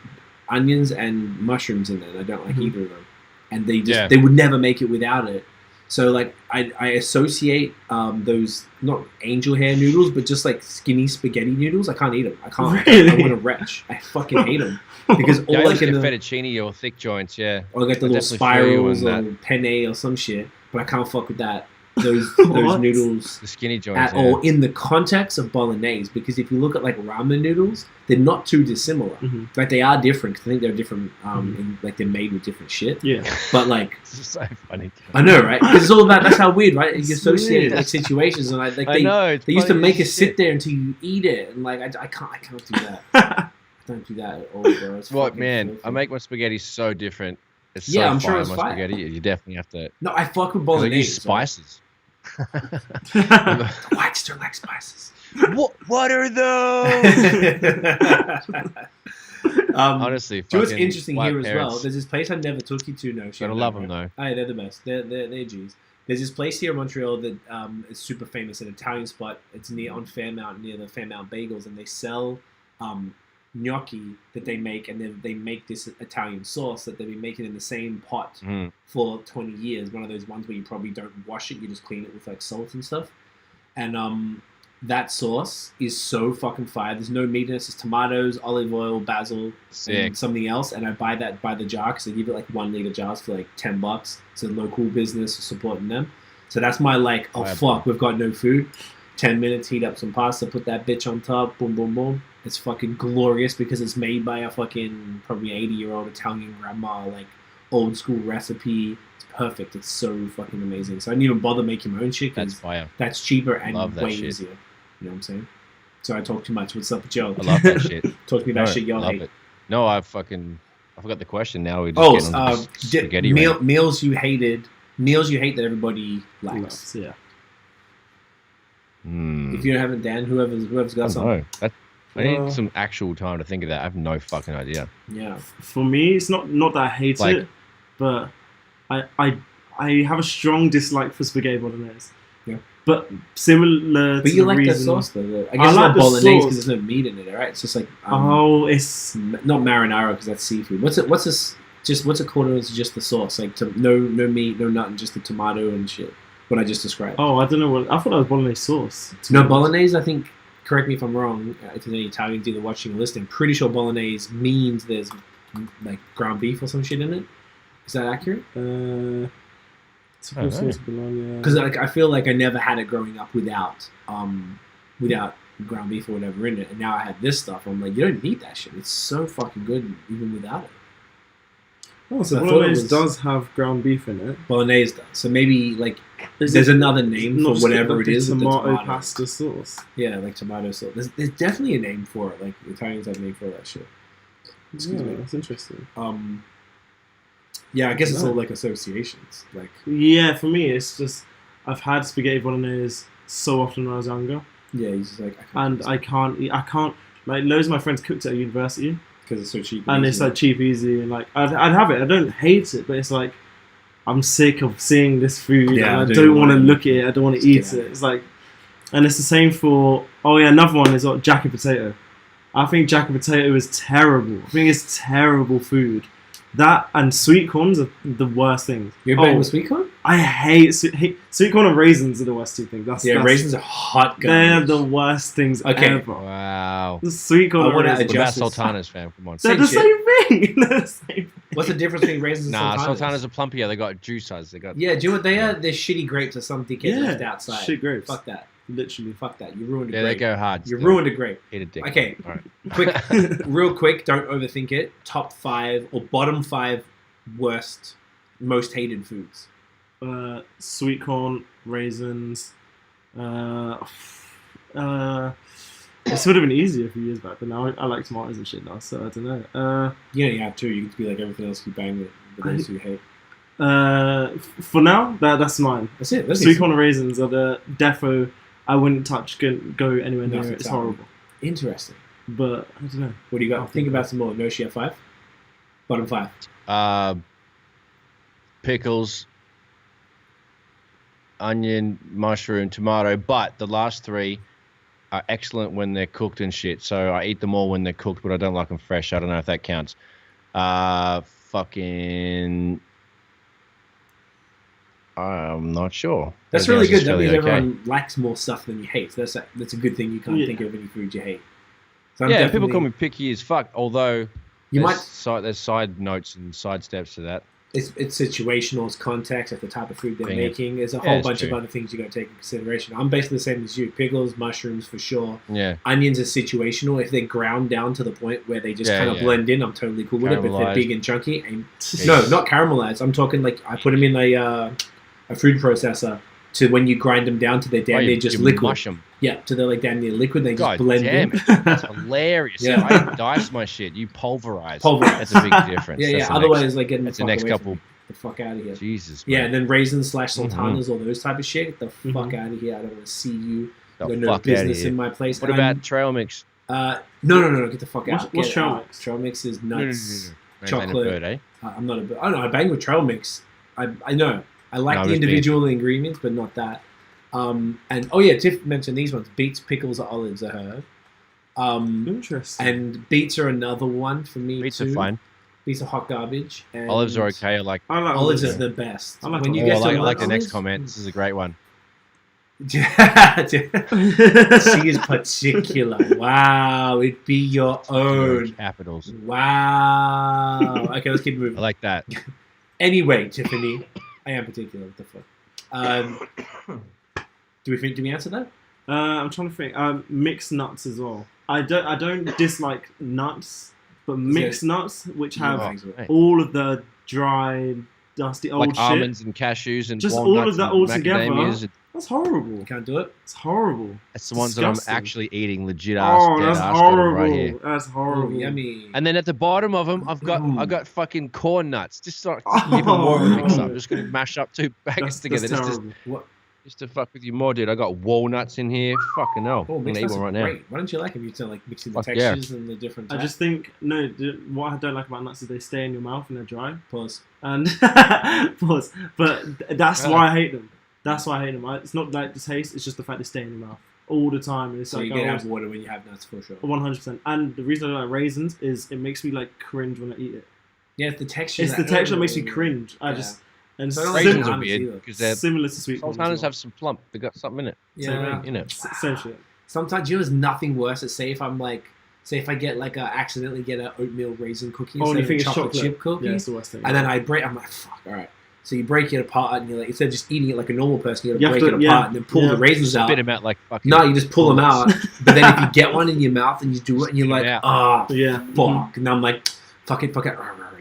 onions and mushrooms in there. And I don't like either of them, and they would never make it without it. So like I associate those not angel hair noodles, but just like skinny spaghetti noodles. I can't eat them. I can't. Really? I want to retch. I fucking hate them because Yeah, I all like like in the the fettuccine or thick joints, yeah. or like the I little definitely feel you spirals on or penne or some shit. But I can't fuck with that. Those What? noodles The skinny joints, at yeah. all in the context of bolognese, because if you look at like ramen noodles, they're not too dissimilar. Mhm. Like they are different. 'Cause I think they're different. In, like they're made with different shit. Yeah. But like This is so funny. I know, right? Because it's all about that's how weird, right? You It's associate weird. like situations, and like I they know. It's they used to funny make as us sit shit. there until you eat it, and like I can't do that. I don't do that at all, bro. It's What, fucking man? filthy. I make my spaghetti so different. It's Yeah, so I'm sure fire, it's my fire. spaghetti. You definitely have to. No, I fuck with Because I bolognese. use spices. The whites don't like spices. What are those? Honestly, do you know what's fucking interesting white here as well? parents. There's this place I never took you to. No, Gotta love them though. Hey, they're the best. They're G's. There's this place here in Montreal that is super famous, an Italian spot. It's near on Fairmount, near the Fairmount Bagels, and they sell gnocchi that they make, and they make this Italian sauce that they've been making in the same pot Mm. for 20 years. One of those ones where you probably don't wash it, you just clean it with like salt and stuff. And that sauce is so fucking fire. There's no meat in it. It's just tomatoes, olive oil, basil, Sick. and something else. And I buy that by the jar because they give it like 1 liter jars for like $10. It's a local business supporting them. So that's my like, oh Wow. fuck, we've got no food. 10 minutes, heat up some pasta, put that bitch on top, boom, boom, boom. It's fucking glorious because it's made by a fucking probably 80-year-old Italian grandma, like old school recipe. It's perfect. It's so fucking amazing. So I didn't even bother making my own shit That's because fire. that's cheaper and Love that way shit. easier. You know what I'm saying? So I talk too much. What's up with Joe? I love that shit. Talk to me about No, shit y'all love hate. it. No, I forgot the question now. We're just getting on the spaghetti rant. meals you hated. Meals you hate that everybody likes. Yeah. If you don't have it, Dan, whoever's got I something. don't know. I need Well- some actual time to think of that. I have no fucking idea. Yeah. For me, it's not that I hate Like- it, but I have a strong dislike for spaghetti bolognese. Yeah. But similar But to you the like the reason, sauce, though. I guess I it's like not the bolognese sauce. because there's no meat in it, right? It's just like it's not marinara because that's seafood. What's this? Just what's it called? It's just the sauce, like no meat, no nothing, just the tomato and shit. What I just described. I don't know what I thought that was bolognese sauce. to No, be honest. bolognese, I think, correct me if I'm wrong, if there's any Italians either watching or listening, pretty sure bolognese means there's like ground beef or some shit in it. Is that accurate? Typical I don't sauce bologna. Because like, I feel like I never had it growing up without ground beef or whatever in it. And now I have this stuff. I'm like, you don't need that shit. It's so fucking good even without it. Oh, so I thought it bolognese was- does have ground beef in it. Bolognese does. So maybe like Is there's it another name not for just whatever like it a is. with the tomato tomato. pasta sauce. Yeah, like tomato sauce. There's definitely a name for it. Like the Italians have a name for that shit. Excuse Yeah, me. that's interesting. Yeah, I guess it's No. all like associations. Like, Yeah, for me, it's just I've had spaghetti bolognese so often when I was younger, yeah, he's just like, and I can't like loads of my friends cooked at university, because it's so cheap. and it's like cheap, easy, and like I'd have it. I don't hate it, but it's like I'm sick of seeing this food, Yeah, and I I do don't want to want it. look at it. I don't want to Just eat get it. It's like, and it's the same for another one is like jacket potato. I think jacket potato is terrible. I think it's terrible food. That and sweet corns are the worst things. You're banging with sweet corn? I hate sweet corn and raisins are the worst two things. That's Raisins are hot They're garbage. the worst things Okay. ever. Wow. The sweet corn I and wanna raisins. What about Justice. sultanas, fam? Come on. They're Same the shit. same thing. They're the same. What's the difference between raisins and Nah, sultanas? sultanas are plumpier. They got juices. They got. Yeah, do you know what they are? They're shitty grapes or some dickhead left outside. shit grapes. Fuck that. Literally. Fuck that. You ruined a Yeah, they grape. go hard. You still. ruined a grape. Eat a dick. Okay, All right. quick, real quick, don't overthink it. Top 5 or bottom 5 worst, most hated foods. Sweet corn, raisins. This would have been easier a few years back, but now I like tomatoes and shit now, so I don't know. You don't have to. You can be like everything else you bang with, but those who hate. For now, that's mine. That's it. That's Sweet it. corn and raisins are the defo I wouldn't touch, go anywhere near Nothing it. It's sour. horrible. Interesting. But I don't know. What do you got? I'll Think think about about some more. No shit 5? Bottom 5. Pickles, onion, mushroom, tomato. But the last 3 are excellent when they're cooked and shit. So I eat them all when they're cooked, but I don't like them fresh. I don't know if that counts. Fucking. I'm not sure. That's Everything really else is good. That means totally okay. everyone likes more stuff than you hate. So that's a good thing. You can't think of any food you hate. So I'm Yeah, definitely, people call me picky as fuck. Although You might. there's side notes and side steps to that. It's situational, it's context, like the type of food they're Bring it. making. There's a Yeah, whole it's bunch of true. other things you got to take into consideration. I'm basically the same as you. Pickles, mushrooms for sure. Yeah. Onions are situational. If they're ground down to the point where they just Yeah, kind of yeah. blend in, I'm totally cool with it. But if they're Caramelized. big and chunky, no, not caramelized. I'm talking like I put them in a food processor to when you grind them down to their damn near just you liquid. mush 'em. Yeah, to they're like damn near liquid. They God just blend damn in. it. That's hilarious. Yeah. I don't dice my shit. You pulverize. Pulverize. That's a big difference. Yeah, That's yeah. the Otherwise, next, like getting that's the the fuck next away from couple. me. The fuck out of here. Jesus. Yeah, man. and then raisins / sultanas, all those type of shit. Get the fuck out of here. I don't want to see you. The You got no fuck outta business here. in my place. What And about trail mix? no, get the fuck out. What's Get trail out. mix? Trail mix is No, nuts. Man, Chocolate. bird, eh? I'm not a. I don't know. I bang with trail mix. I know. I like No, the just me. individual ingredients, but not that. And oh yeah, Tiff mentioned these ones: beets, pickles, or olives. I heard. Interesting. And beets are another one for me Beets too. are fine. Beets are hot garbage. And Olives are okay. I like. I like Olives olives. is the best. I like when you olives. get I to like the next olives- comment. This is a great one. She is particular. Wow, it be your own. Capitals. Wow. Okay, let's keep moving. I like that. Anyway, Tiffany, I am particular. What the fuck? Do we answer that? I'm trying to think. Mixed nuts as well. I don't dislike nuts, but mixed nuts which have Hey. all of the dry, dusty old Like shit. almonds and cashews and Just all walnuts of that and all together. macadamias. That's horrible. You can't do it. It's horrible. That's the ones Disgusting. that I'm actually eating. Legit ass, Oh, dead that's ass got 'em horrible. right here. That's Oh, horrible. yummy. And then at the bottom of them, I've got fucking corn nuts. Just sort of even Oh, more of a mix up. no. I'm just gonna mash up two packets That's together. terrible. Just to fuck with you more, dude. I got walnuts in here. Fucking hell. Oh, I'm gonna mixed eat nuts one are right now. great. Why don't you like them? You like mixing the Fuck yeah. textures and the different I types. just think what I don't like about nuts is they stay in your mouth and they're dry. Pause. And pause. But that's why I hate them. That's why I hate them. It's not like the taste; it's just the fact they stay in your mouth all the time. And it's So like you get out water when you have nuts for sure. 100%. And the reason I don't like raisins is it makes me like cringe when I eat it. Yeah, it's the texture. It's the texture that makes me cringe. I Yeah. just and So I don't like Raisins sim- are almonds weird either. because they're similar to sweet corn. sultanas as well. have some plump. They got something in it. Yeah. In it. Same shit. Sometimes, there's nothing worse. Say if I get like accidentally get an oatmeal raisin cookie Oh, and instead you of a think it's chocolate chocolate chip cookie, Yeah, it's the worst thing. and then I break. I'm like, fuck. All right. So you break it apart, and you're like, instead of just eating it like a normal person, you You gotta have break to- it yeah, apart and then pull yeah. the raisins out. Spit them out like fucking. No, you just pull them out. But then if you get one in your mouth and you do it, and you're like, Yeah. ah, Yeah. fuck. And I'm like, fuck it.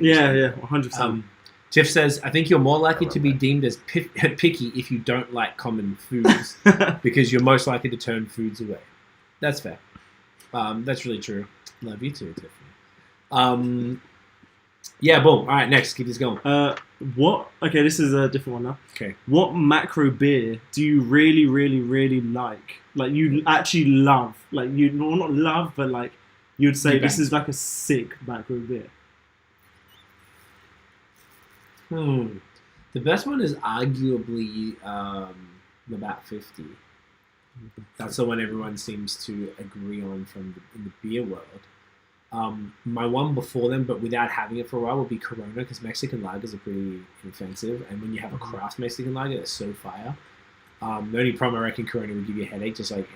Yeah, 100%. Tiff says, I think you're more likely to be deemed as picky if you don't like common foods because you're most likely to turn foods away. That's fair. That's really true. Love you too, Tiffany. Yeah, boom. All right, next. Keep this going. What? Okay, this is a different one now. Okay. What macro beer do you really, really, really like? Like you actually love? Like you not love, but like you'd say You this bang. is like a sick macro beer. The best one is arguably about 50. That's the one everyone seems to agree on in the beer world. My one before them, but without having it for a while, would be Corona, because Mexican lagers are pretty offensive, and when you have a craft Mexican lager, it's so fire. The only problem I reckon Corona would give you a headache, just like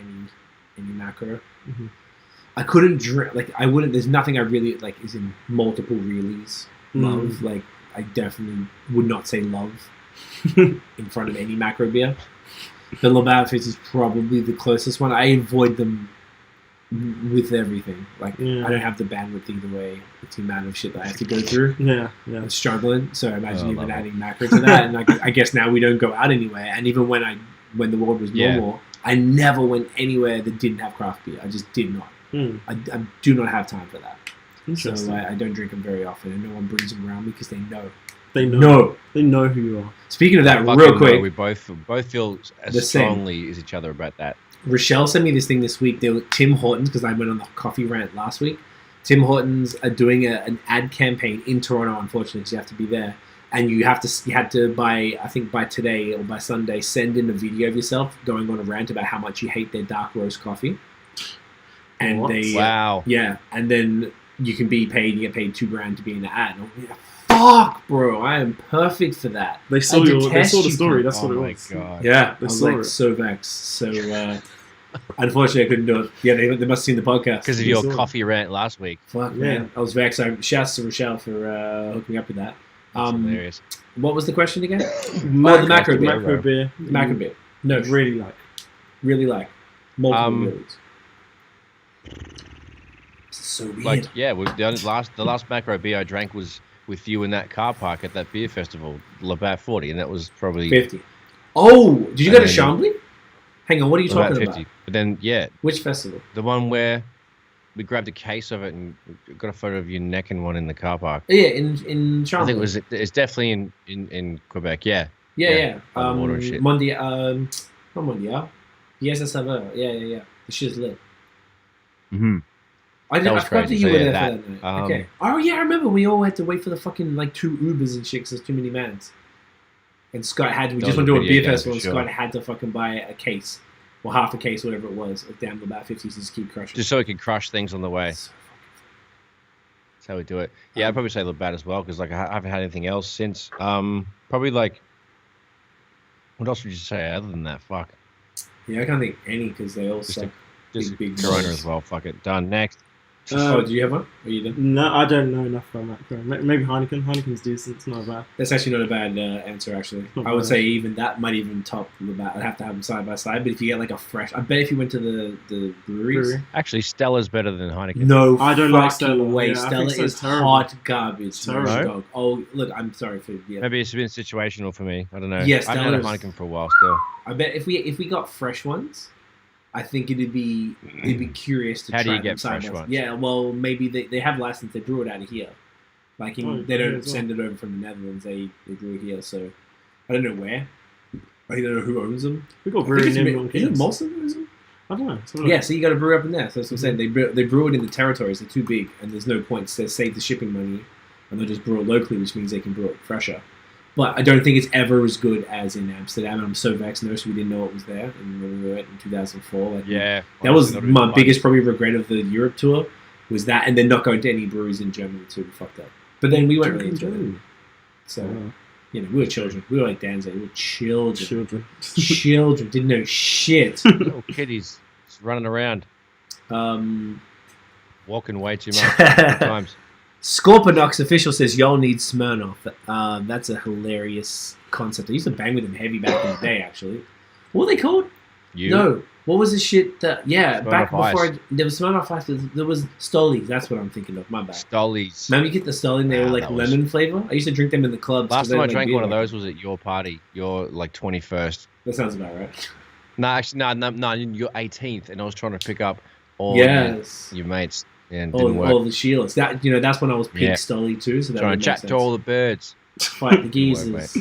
any macro. Mhm. I couldn't drink, like, I wouldn't, there's nothing I really, like, is in multiple reallys love. Like, I definitely would not say love in front of any macro beer. The Labatt is probably the closest one. I avoid them with everything. Like, Yeah. I don't have the bandwidth either way with the amount of shit that I have to go through. Yeah. I'm struggling, so imagine Oh, even love it. adding macro to that. And I guess now we don't go out anywhere. And even when the world was Yeah. normal, I never went anywhere that didn't have craft beer. I just did not. I do not have time for that. Interesting. So I don't drink them very often, and no one brings them around me because they know. They know. No. They know who you are. Speaking of that, Fucking real no, quick, we both feel The as same. strongly as each other about that. Rochelle sent me this thing this week. There were Tim Hortons, because I went on the coffee rant last week. Tim Hortons are doing an ad campaign in Toronto, unfortunately, because you have to be there. And you had to by, I think by today or by Sunday, send in a video of yourself going on a rant about how much you hate their dark roast coffee. And What? they, Wow. yeah, and then you can be paid. You get paid $2,000 to be in the ad. And I'm like, Fuck, bro, I am perfect for that. They saw I they detest saw the you story. cunts. That's what it Oh my was. god. Yeah, I They was saw like it. so vexed. So unfortunately, I couldn't do it. Yeah, they must have seen the podcast. Because of You your saw it. coffee rant last week. Fuck, Yeah. man, I was vexed. So shouts to Rochelle for hooking me up with that. That's hilarious. What was the question again? Macro, the macro beer. macro beer. Macro beer. No, Really like. really like multiple Um, reels. This is so weird. Like, yeah, the last macro beer I drank was with you in that car park at that beer festival, Labatt 40, and that was probably 50. Oh, did you go to And then- Chambly? Hang on, what are you Labatt talking 50. about? But then, yeah, Which festival? the one where we grabbed a case of it and got a photo of you necking one in the car park. Yeah, in Chambly. I think it's definitely in Quebec, yeah. Yeah. by the water and shit. Mondial. Not Mondial. Yes, that's Yeah. The shit's lit. Mm-hmm. I That was forgot that crazy. you So, were yeah, there that, for that night. Okay. Oh yeah, I remember we all had to wait for the fucking like 2 Ubers and shit 'cause there's too many mans. And Scott we That just was went to a a video beer game festival, for and sure. Scott had to fucking buy a case, or half a case, whatever it was, of damn Labatt 50s to just keep crushing. Just so we could crush things on the way. So That's how we do it. Yeah, I'd probably say Labatt as well, because like I haven't had anything else since. Probably like, what else would you say other than that? Fuck. yeah, I can't think any because they all Just suck. Just Big Corona balls. as well. Fuck it. Done. Next. Oh, do you have one? Are you done? No, I don't know enough about macro. Maybe Heineken. Heineken's decent. It's not bad. That's actually not a bad answer, actually. Not I would bad. say even that might even top Labatt. I'd have to have them side by side, but if you get like a fresh... I bet if you went to the breweries... Brewery. Actually, Stella's better than Heineken. No I don't like fucking Stella. way. Yeah, I Stella think so. is It's terrible. hot garbage. Terrible. No dog. Oh, look, I'm sorry for... Yeah. Maybe it's been situational for me. I don't know. Yes, I haven't had a Stella's- Heineken for a while still. I bet if we got fresh ones, I think it'd be curious to How try do you them get side fresh by side. ones? Yeah, well, maybe they have license. They brew it out of here. Like Oh, they yeah, don't as well. send it over from the Netherlands. They brew it here. So I don't know where. I don't know who owns them. We got I think brewery it's in Mi- Milton is it Keynes. Molson owns them? I don't know. So Yeah, so you got to brew up in there. So that's what I'm saying. They brew it in the territories. They're too big, and there's no point. So they save the shipping money, and they'll just brew it locally, which means they can brew it fresher. But I don't think it's ever as good as in Amsterdam. And I'm so vexed. Noticed we didn't know it was there, and when we went in 2004, like Yeah. that was honestly, my not biggest probably regret of the Europe tour was that, and then not going to any breweries in Germany too. Fucked up. But then we went really into it. So you know, we were children. We were like Dan said, we were children. Children. Children didn't know shit. Little kiddies just running around, walking way too much sometimes. Scorpionox official says y'all need Smirnoff. That's a hilarious concept. I used to bang with them heavy back in the day. Actually, what were they called? You? No, what was the shit that? Yeah, Smirnoff back before Ice. there was Smirnoff Ice. There was Stolies. That's what I'm thinking of. My bad. Stollies. Remember you get the Stoli and they were Wow, like that was- lemon flavor. I used to drink them in the clubs. 'cause Last they time were I like drank beer one of like- those was at your party, your like 21st. That sounds about right. No, actually, no, your 18th, and I was trying to pick up all Yes. your mates, and it didn't work. all the shields. That that's when I was peak Yeah. Stoli too. So that Trying would to make chat sense. to all the birds. Fight the Didn't work, geezers.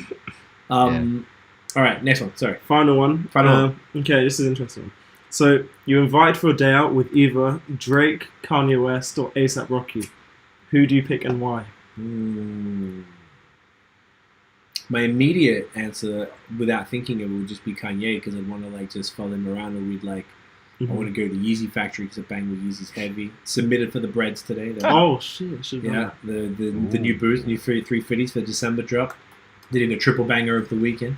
All right, next one. Sorry. Final one. Okay, this is interesting. So you invite for a day out with either Drake, Kanye West, or ASAP Rocky. Who do you pick and why? My immediate answer, without thinking it, would just be Kanye because I'd want to like just follow him around, and we'd like I want to go to Yeezy Factory because I bang with Yeezy's heavy. Submitted for the breads today. Oh shit! I should have Yeah, done the new boost, new 350s for December drop. Did in a triple banger of the weekend.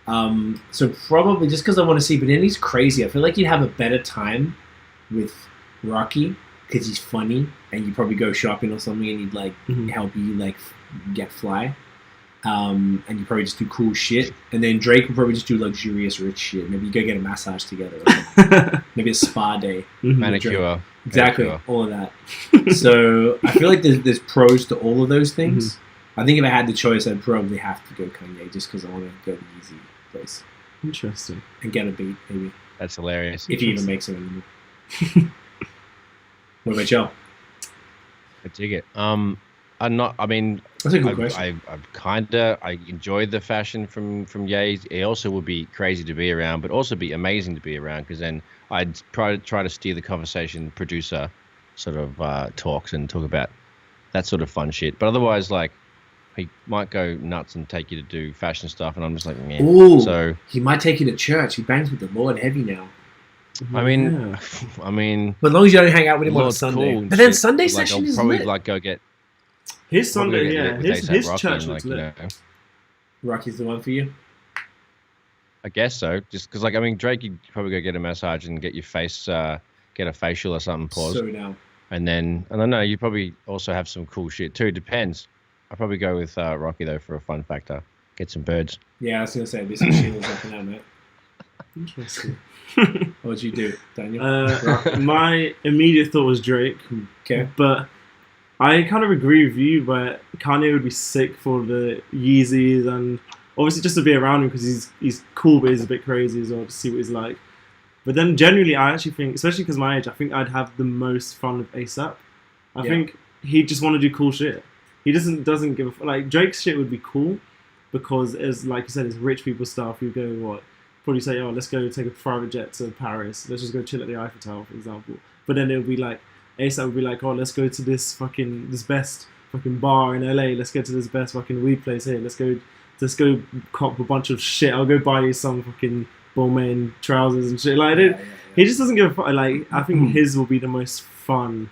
So probably just because I want to see, but then he's crazy. I feel like you'd have a better time with Rocky because he's funny, and you probably go shopping or something, and he'd like help you like get fly. And you probably just do cool shit. And then Drake would probably just do luxurious rich shit. Maybe you go get a massage together. Or something. Maybe a spa day. Manicure. Exactly, Manicure. all of that. So I feel like there's pros to all of those things. I think if I had the choice, I'd probably have to go Kanye just because I want to go to the easy place Interesting. and get a beat, maybe. That's hilarious. If he even makes it anymore. What about y'all? I dig it. I'm not. I mean, That's a good question. I enjoyed the fashion from Ye. It also would be crazy to be around, but also be amazing to be around because then I'd try to steer the conversation, producer sort of talks and talk about that sort of fun shit. But otherwise, like he might go nuts and take you to do fashion stuff, and I'm just like, meh. Ooh, So he might take you to church. He bangs with the Lord heavy now. I mean, Yeah. I mean, But as long as you don't hang out with him on a Lord's Sunday. cool and But then shit. Sunday Like, session I'll is probably lit. like go get. His Probably Sunday, get lit yeah, with his A$AP Rocky church and, looks like, you lit. know, Rocky's the one for you. I guess so. Just because, like, I mean, Drake, you'd probably go get a massage and get your face, get a facial or something paused. So now. And then, I don't know, you probably also have some cool shit too. Depends. I'd probably go with Rocky, though, for a fun factor. Get some birds. Yeah, I was going to say, there's some shingles up and down, mate. Interesting. What would you do, Daniel? My immediate thought was Drake. Okay. But I kind of agree with you, but Kanye would be sick for the Yeezys and obviously just to be around him because he's cool, but he's a bit crazy as well to see what he's like. But then generally, I actually think, especially because my age, I think I'd have the most fun with A$AP. I think he'd just want to do cool shit. He doesn't give a like Drake's shit would be cool because as like you said, it's rich people stuff. You go probably say, oh, let's go take a private jet to Paris. Let's just go chill at the Eiffel Tower, for example. But then it would be like A$AP would be like, oh, let's go to this best fucking bar in LA. Let's go to this best fucking weed place here. Let's go cop a bunch of shit. I'll go buy you some fucking Balmain trousers and shit. Like he just doesn't give a fuck. Like I think his will be the most fun.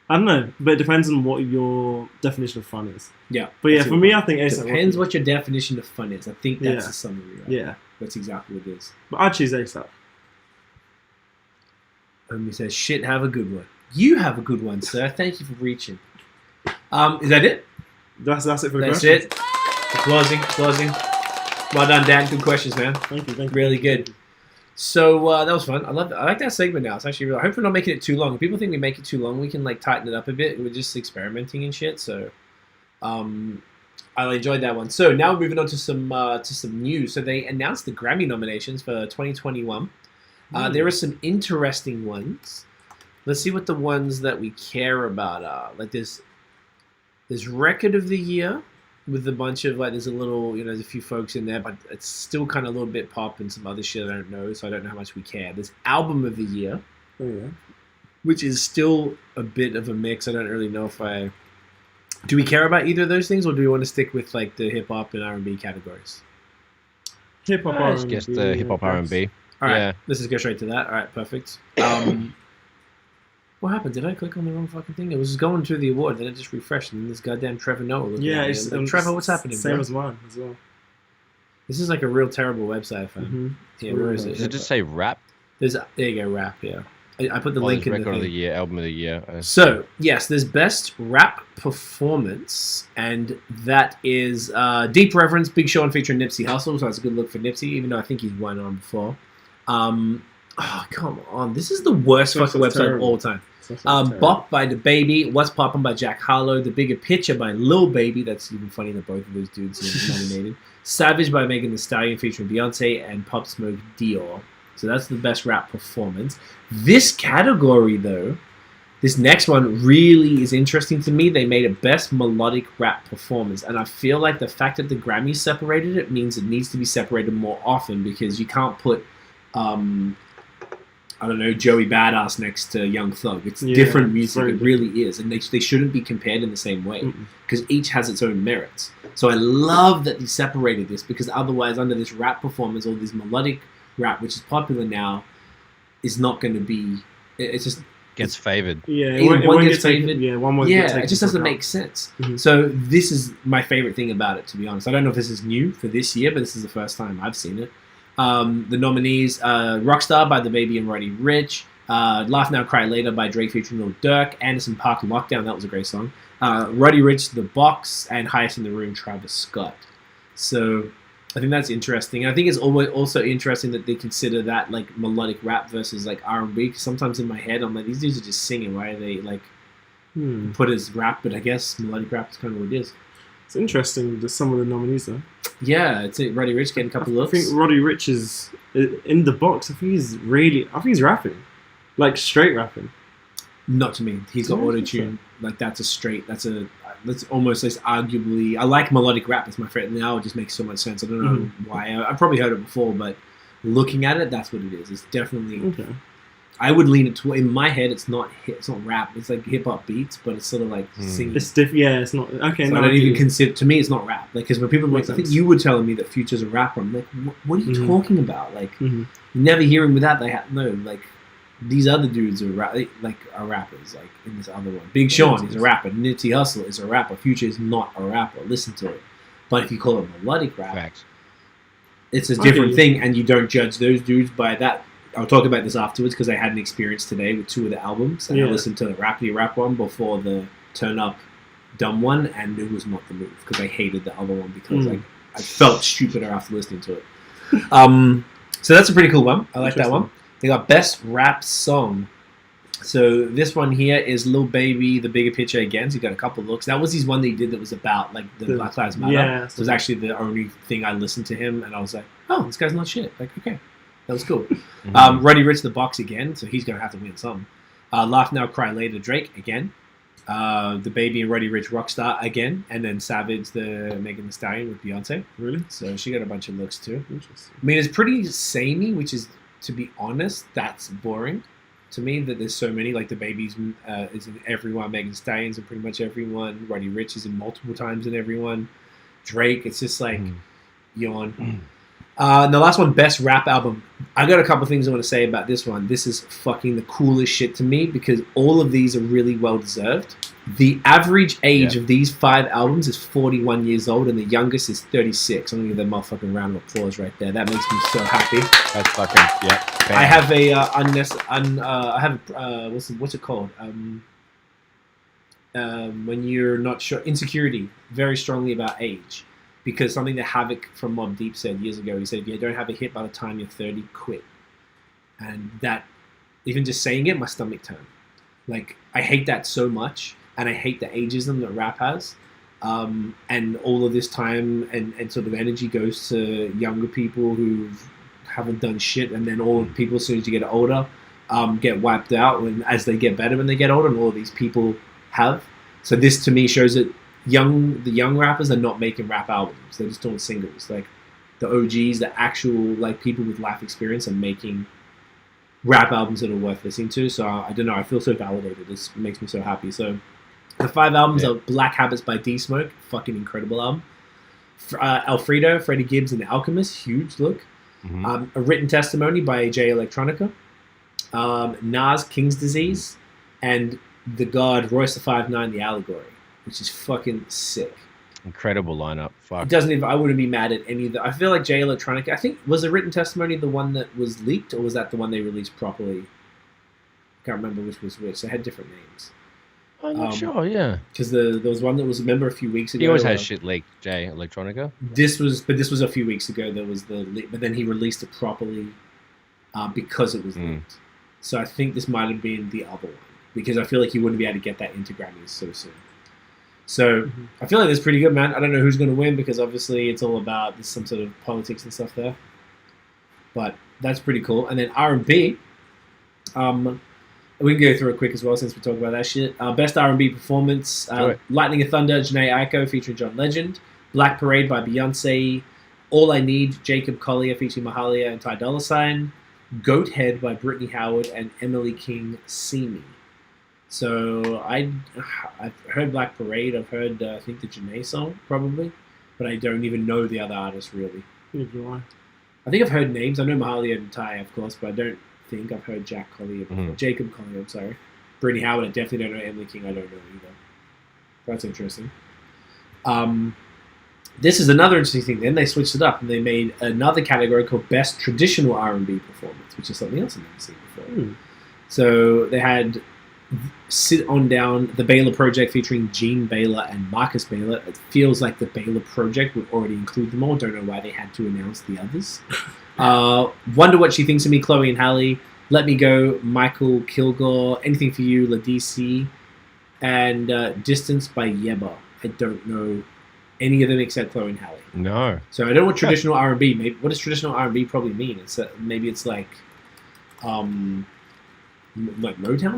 I don't know, but it depends on what your definition of fun is. Yeah. But yeah, for me, I think A$AP depends what your definition of fun is. I think that's the summary, right? Yeah. That's exactly what it is. But I'd choose A$AP. He says, shit, have a good one. You have a good one, sir. Thank you for reaching. Is that it? That's it for the That's questions. it. Closing. Well done, Dan. Good questions, man. Thank you. Really good. So that was fun. I like that segment now. It's actually real. I hope we're not making it too long. If people think we make it too long, we can like tighten it up a bit. We're just experimenting and shit. So I enjoyed that one. So now moving on to some news. So they announced the Grammy nominations for 2021. There are some interesting ones. Let's see what the ones that we care about are. Like there's Record of the Year with a bunch of like there's a few folks in there, but it's still kind of a little bit pop and some other shit I don't know, so I don't know how much we care. There's Album of the Year, which is still a bit of a mix. I don't really know if do we care about either of those things, or do we want to stick with like the hip hop and R&B categories? Hip hop I R&B. guess the hip hop R&B. All right, Yeah. let's just go straight to that. All right, perfect. What happened? Did I click on the wrong fucking thing? It was going to the award, then it just refreshed, and then this goddamn Trevor Noah. It's Trevor, what's happening? Same bro? as mine as well. This is like a real terrible website, fam. Yeah, where is it? Does it just say rap? There you go, rap. Yeah, I put the link in the Record of the thing. Year, Album of the Year. So yes, there's best rap performance, and that is Deep Reverence, Big Sean featuring Nipsey Hussle. So that's a good look for Nipsey, even though I think he's won on before. Oh, come on. This is the worst fucking website of all time. Bop by The Baby, What's Poppin' by Jack Harlow, The Bigger Picture by Lil Baby. That's even funny that both of those dudes are nominated. Savage by Megan Thee Stallion featuring Beyonce, and Pop Smoke Dior. So that's the best rap performance. This category, though, this next one really is interesting to me. They made a best melodic rap performance, and I feel like the fact that the Grammys separated it means it needs to be separated more often, because you can't put I don't know, Joey Badass next to Young Thug. It's different music. It really is. And they shouldn't be compared in the same way, because each has its own merits. So I love that they separated this, because otherwise under this rap performance, or this melodic rap, which is popular now, is not going to be... It's just... Gets favored. Yeah, one gets favored. It just doesn't make sense. So this is my favorite thing about it, to be honest. I don't know if this is new for this year, but this is the first time I've seen it. The nominees, Rockstar by The Baby and Roddy Ricch, Laugh Now Cry Later by Drake featuring Lil Durk, Anderson .Paak Lockdown, that was a great song, Roddy Ricch, The Box, and Highest in the Room, Travis Scott. So I think that's interesting. And I think it's also interesting that they consider that like melodic rap versus like R&B, because sometimes in my head I'm like, these dudes are just singing. Why are they like put as rap? But I guess melodic rap is kind of what it is. It's interesting, just some of the nominees though. Yeah, it's Roddy Ricch getting a couple looks. I think Roddy Ricch is in the box. I think he's rapping, like straight rapping. Not to me. He's got auto-tune. Like that's almost as arguably. I like melodic rap. It's my favorite. Now it just makes so much sense. I don't know why. I've probably heard it before, but looking at it, that's what it is. It's definitely. Okay. I would lean it to, in my head. It's not rap. It's like hip hop beats, but it's sort of like singing. It's yeah, it's not okay. So no, I don't even consider. To me, it's not rap. Like, because when people like, I think you were telling me that Future's a rapper. I'm like, what are you talking about? Like, you never hear him without. They have no like. these other dudes are are rappers. Like in this other one, Big Sean is a rapper. Nipsey Hussle is a rapper. Future is not a rapper. Listen to it. But if you call it melodic rap, Facts. it's a different thing, and you don't judge those dudes by that. I'll talk about this afterwards because I had an experience today with 2 of the albums, and I listened to the Rappity Rap one before the Turn Up Dumb one, and it was not the move because I hated the other one because I felt stupider after listening to it. So that's a pretty cool one. I like that one. They got Best Rap Song. So this one here is Lil Baby, The Bigger Picture again. So he got a couple looks. That was his one that he did that was about like the Black Lives Matter. Yeah, it was actually the only thing I listened to him, and I was like, oh, this guy's not shit. Like, okay, that was cool. Roddy Ricch The Box again, so he's gonna have to win some. Laugh Now, Cry Later, Drake again. The Baby and Roddy Ricch Rockstar again, and then Savage the Megan Thee Stallion with Beyonce. Really? So she got a bunch of looks too. Interesting. I mean, it's pretty samey, which is, to be honest, that's boring to me. That there's so many. Like the Baby's is in everyone. Megan Thee Stallion's in pretty much everyone. Roddy Ricch is in multiple times in everyone. Drake, it's just like yawn. And the last one, Best Rap Album. I got a couple things I want to say about this one. This is fucking the coolest shit to me because all of these are really well deserved. The average age of these 5 albums is 41 years old, and the youngest is 36. I'm gonna give them a motherfucking round of applause right there. That makes me so happy. That's fucking I have a I have what's it called? When you're not sure, insecurity, very strongly about age. Because something that Havoc from Mobb Deep said years ago, he said, if you don't have a hit by the time you're 30, quit. And that, even just saying it, my stomach turned. Like, I hate that so much, and I hate the ageism that rap has. And all of this time and sort of energy goes to younger people who haven't done shit, and then all the people, as soon as you get older, get wiped out as they get better when they get older, and all of these people have. So this, to me, shows that the young rappers are not making rap albums. They're just doing singles. Like the OGs, the actual like people with life experience are making rap albums that are worth listening to. So I don't know. I feel so validated. This makes me so happy. So the 5 albums are Black Habits by D Smoke, fucking incredible album. Alfredo, Freddie Gibbs and the Alchemist, huge look. A Written Testimony by Jay Electronica. Nas, King's Disease, and The God, Royce the 5'9", The Allegory, which is fucking sick. Incredible lineup. Fuck. It doesn't even. I wouldn't be mad at any of the. I feel like Jay Electronica. I think was A Written Testimony the one that was leaked, or was that the one they released properly? I can't remember which was which. They had different names. I'm not sure. Yeah, because there was one that was, remember, a few weeks ago. He always has shit leaked. Jay Electronica. This was a few weeks ago. There was the leak, but then he released it properly because it was leaked. So I think this might have been the other one because I feel like he wouldn't be able to get that into Grammys so soon. So I feel like that's pretty good, man. I don't know who's going to win because obviously it's all about there's some sort of politics and stuff there. But that's pretty cool. And then R&B, we can go through it quick as well since we talk about that shit. Best R&B performance, Lightning and Thunder, Jhené Aiko featuring John Legend, Black Parade by Beyonce, All I Need, Jacob Collier featuring Mahalia and Ty Dolla $ign, Goat Head by Brittany Howard, and Emily King, See Me. So I've heard Black Parade. I've heard I think the Jhené song probably, but I don't even know the other artists really. I think I've heard names. I know Mahalia and Ty, of course, but I don't think I've heard Jack Collier before. Jacob Collier, I'm sorry. Brittany Howard, I definitely don't know. Emily King, I don't know either. That's interesting. This is another interesting thing. Then they switched it up and they made another category called Best Traditional R&B Performance, which is something else I've never seen before. So they had Sit On Down, the Baylor Project featuring Gene Baylor and Marcus Baylor. It feels like the Baylor Project would already include them all. Don't know why they had to announce the others. Wonder What She Thinks of Me, Chloe and Halle. Let Me Go, Michael Kilgore. Anything for You, LaDC. And Distance by Yebba. I don't know any of them except Chloe and Halle. No. So I don't know what traditional R&B. Maybe what does traditional R&B probably mean? It's maybe it's like Motown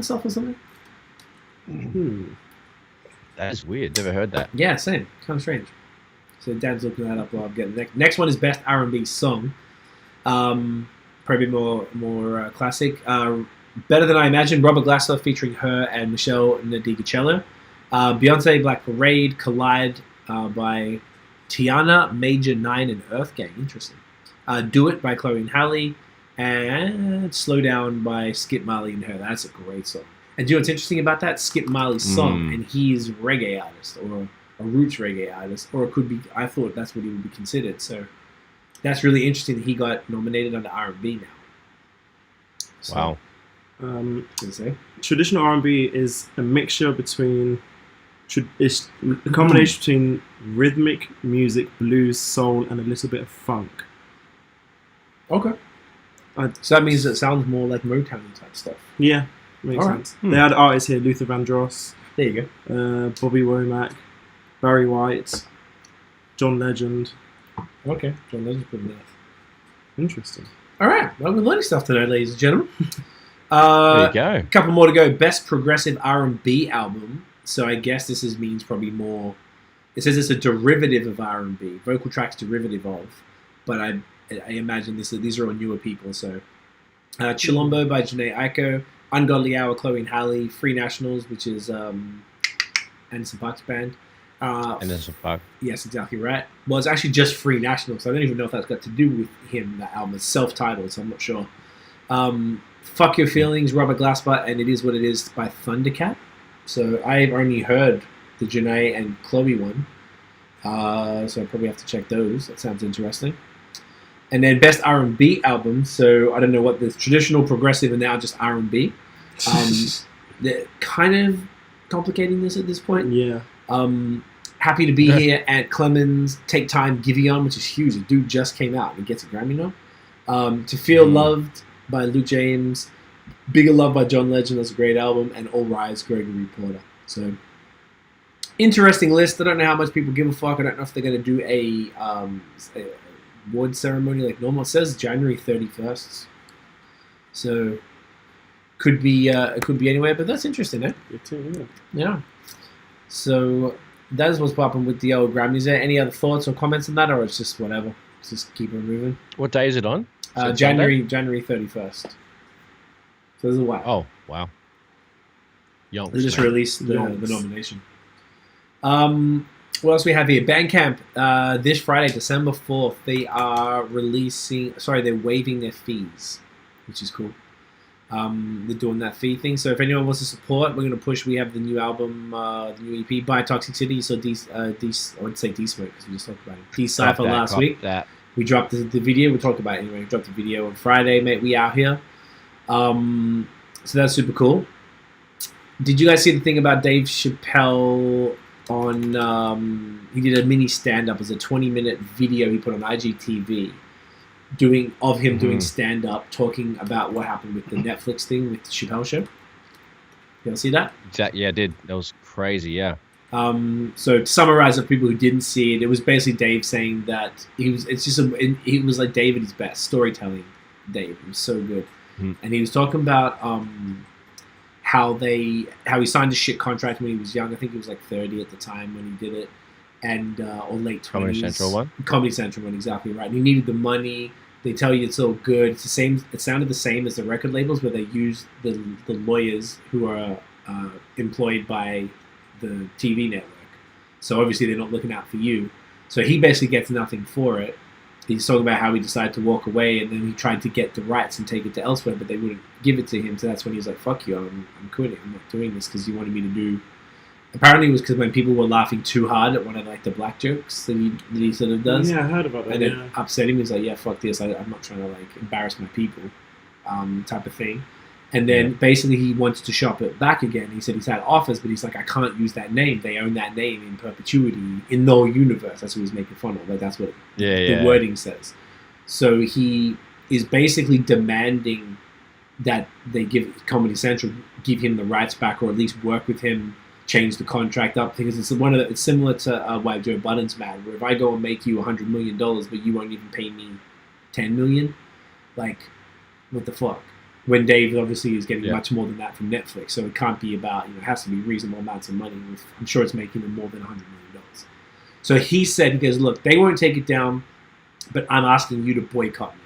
stuff or something. That is weird. Never heard that. Yeah, same. Kind of strange. So Dan's looking that up while I'm getting the next one is Best R&B Song. Probably more classic. Better Than I Imagined, Robert Glasper featuring her and Michelle Nadigacello. Beyonce, Black Parade, Collide by Tiana, Major 9, and Earth Gang. Interesting. Do It by Chloe and Halle. and Slow Down by Skip Marley and Her. That's a great song. And do you know what's interesting about that? Skip Marley's song, and he's a reggae artist or a roots reggae artist, or it could be, I thought that's what he would be considered. So that's really interesting that he got nominated under R&B now. So, Wow. Traditional R&B is a mixture between, it's a combination between rhythmic music, blues, soul, and a little bit of funk. Okay. So that means it sounds more like Motown type stuff. Yeah, makes sense. They had artists here: Luther Vandross, there you go, Bobby Womack, Barry White, John Legend. Okay, John Legend's pretty nice. Interesting. All right, well, we're learning stuff tonight, ladies and gentlemen. There you go. A couple more to go. Best progressive R&B album. So I guess this means probably more. It says it's a derivative of R&B, vocal tracks derivative of, but I imagine these are all newer people. So Chilombo by Jhené Aiko, Ungodly Hour, Chloe and Halle, Free Nationals, which is Anderson .Paak's band. Anderson .Paak. Yes, exactly right. Well, it's actually just Free Nationals. I don't even know if that's got to do with him, that album. It's self-titled, so I'm not sure. Fuck Your Feelings, Robert Glasper, and It Is What It Is by Thundercat. So I've only heard the Jhené and Chloe one. So I probably have to check those. That sounds interesting. And then best R&B album. So I don't know what the traditional, progressive, and now just R&B. They're kind of complicating this at this point. Yeah. Happy to be here at Clemens. Take Time, Giveon, which is huge. The dude just came out and gets a Grammy now. To Feel Loved by Luke James. Bigger Love by John Legend. That's a great album. And All Rise, Gregory Porter. So interesting list. I don't know how much people give a fuck. I don't know if they're going to do a award ceremony like normal. It says January 31st. So could be anywhere, but that's interesting, eh? Yeah. So that is what's popping with the old Grammys. Is there any other thoughts or comments on that, or it's just whatever? Let's just keep it moving. What day is it on? January 31st. So there's a while. Oh, wow. Yonks, They just released the nomination. What else we have here? Bandcamp, this Friday, December 4th, they are they're waiving their fees, which is cool. They're doing that fee thing. So if anyone wants to support, we're going to push. We have the new album, the new EP by Toxic City. So I would say D-Smoke because we just talked about it. D-Cipher last week. We dropped the video. We talked about it anyway. We dropped the video on Friday, mate. We out here. So that's super cool. Did you guys see the thing about Dave Chappelle on? He did a mini stand-up as a 20-minute video he put on IGTV. Doing stand-up, talking about what happened with the Netflix thing with the Chappelle show. You all see that? Yeah, I did. That was crazy, yeah. So to summarize it for people who didn't see it, it was basically Dave saying that he was like Dave at his best, storytelling Dave. It was so good. And he was talking about how he signed a shit contract when he was young. I think he was like 30 at the time when he did it. And or late 20s. Comedy Central one? Comedy Central one, exactly right. And he needed the money. They tell you it's all good. It's the same. It sounded the same as the record labels where they use the lawyers who are employed by the TV network. So obviously they're not looking out for you. So he basically gets nothing for it. He's talking about how he decided to walk away, and then he tried to get the rights and take it to elsewhere, but they wouldn't give it to him. So that's when he was like, "Fuck you, I'm quitting. I'm not doing this because you wanted me to do." Apparently, it was because when people were laughing too hard at one of like the black jokes that he sort of does. Yeah, I heard about that. And it upset him. He was like, "Yeah, fuck this. I'm not trying to like embarrass my people," type of thing. And then basically he wanted to shop it back again. He said he's had offers, but he's like, "I can't use that name. They own that name in perpetuity in no universe." That's what he's making fun of. Like that's what the wording says. So he is basically demanding that they give Comedy Central give him the rights back, or at least work with him. Change the contract up because it's similar to why Joe Budden's mad. Where if I go and make you $100 million, but you won't even pay me $10 million, like what the fuck? When Dave obviously is getting much more than that from Netflix, so it can't be about it has to be reasonable amounts of money. I'm sure it's making him more than $100 million. So he goes, look, they won't take it down, but I'm asking you to boycott me.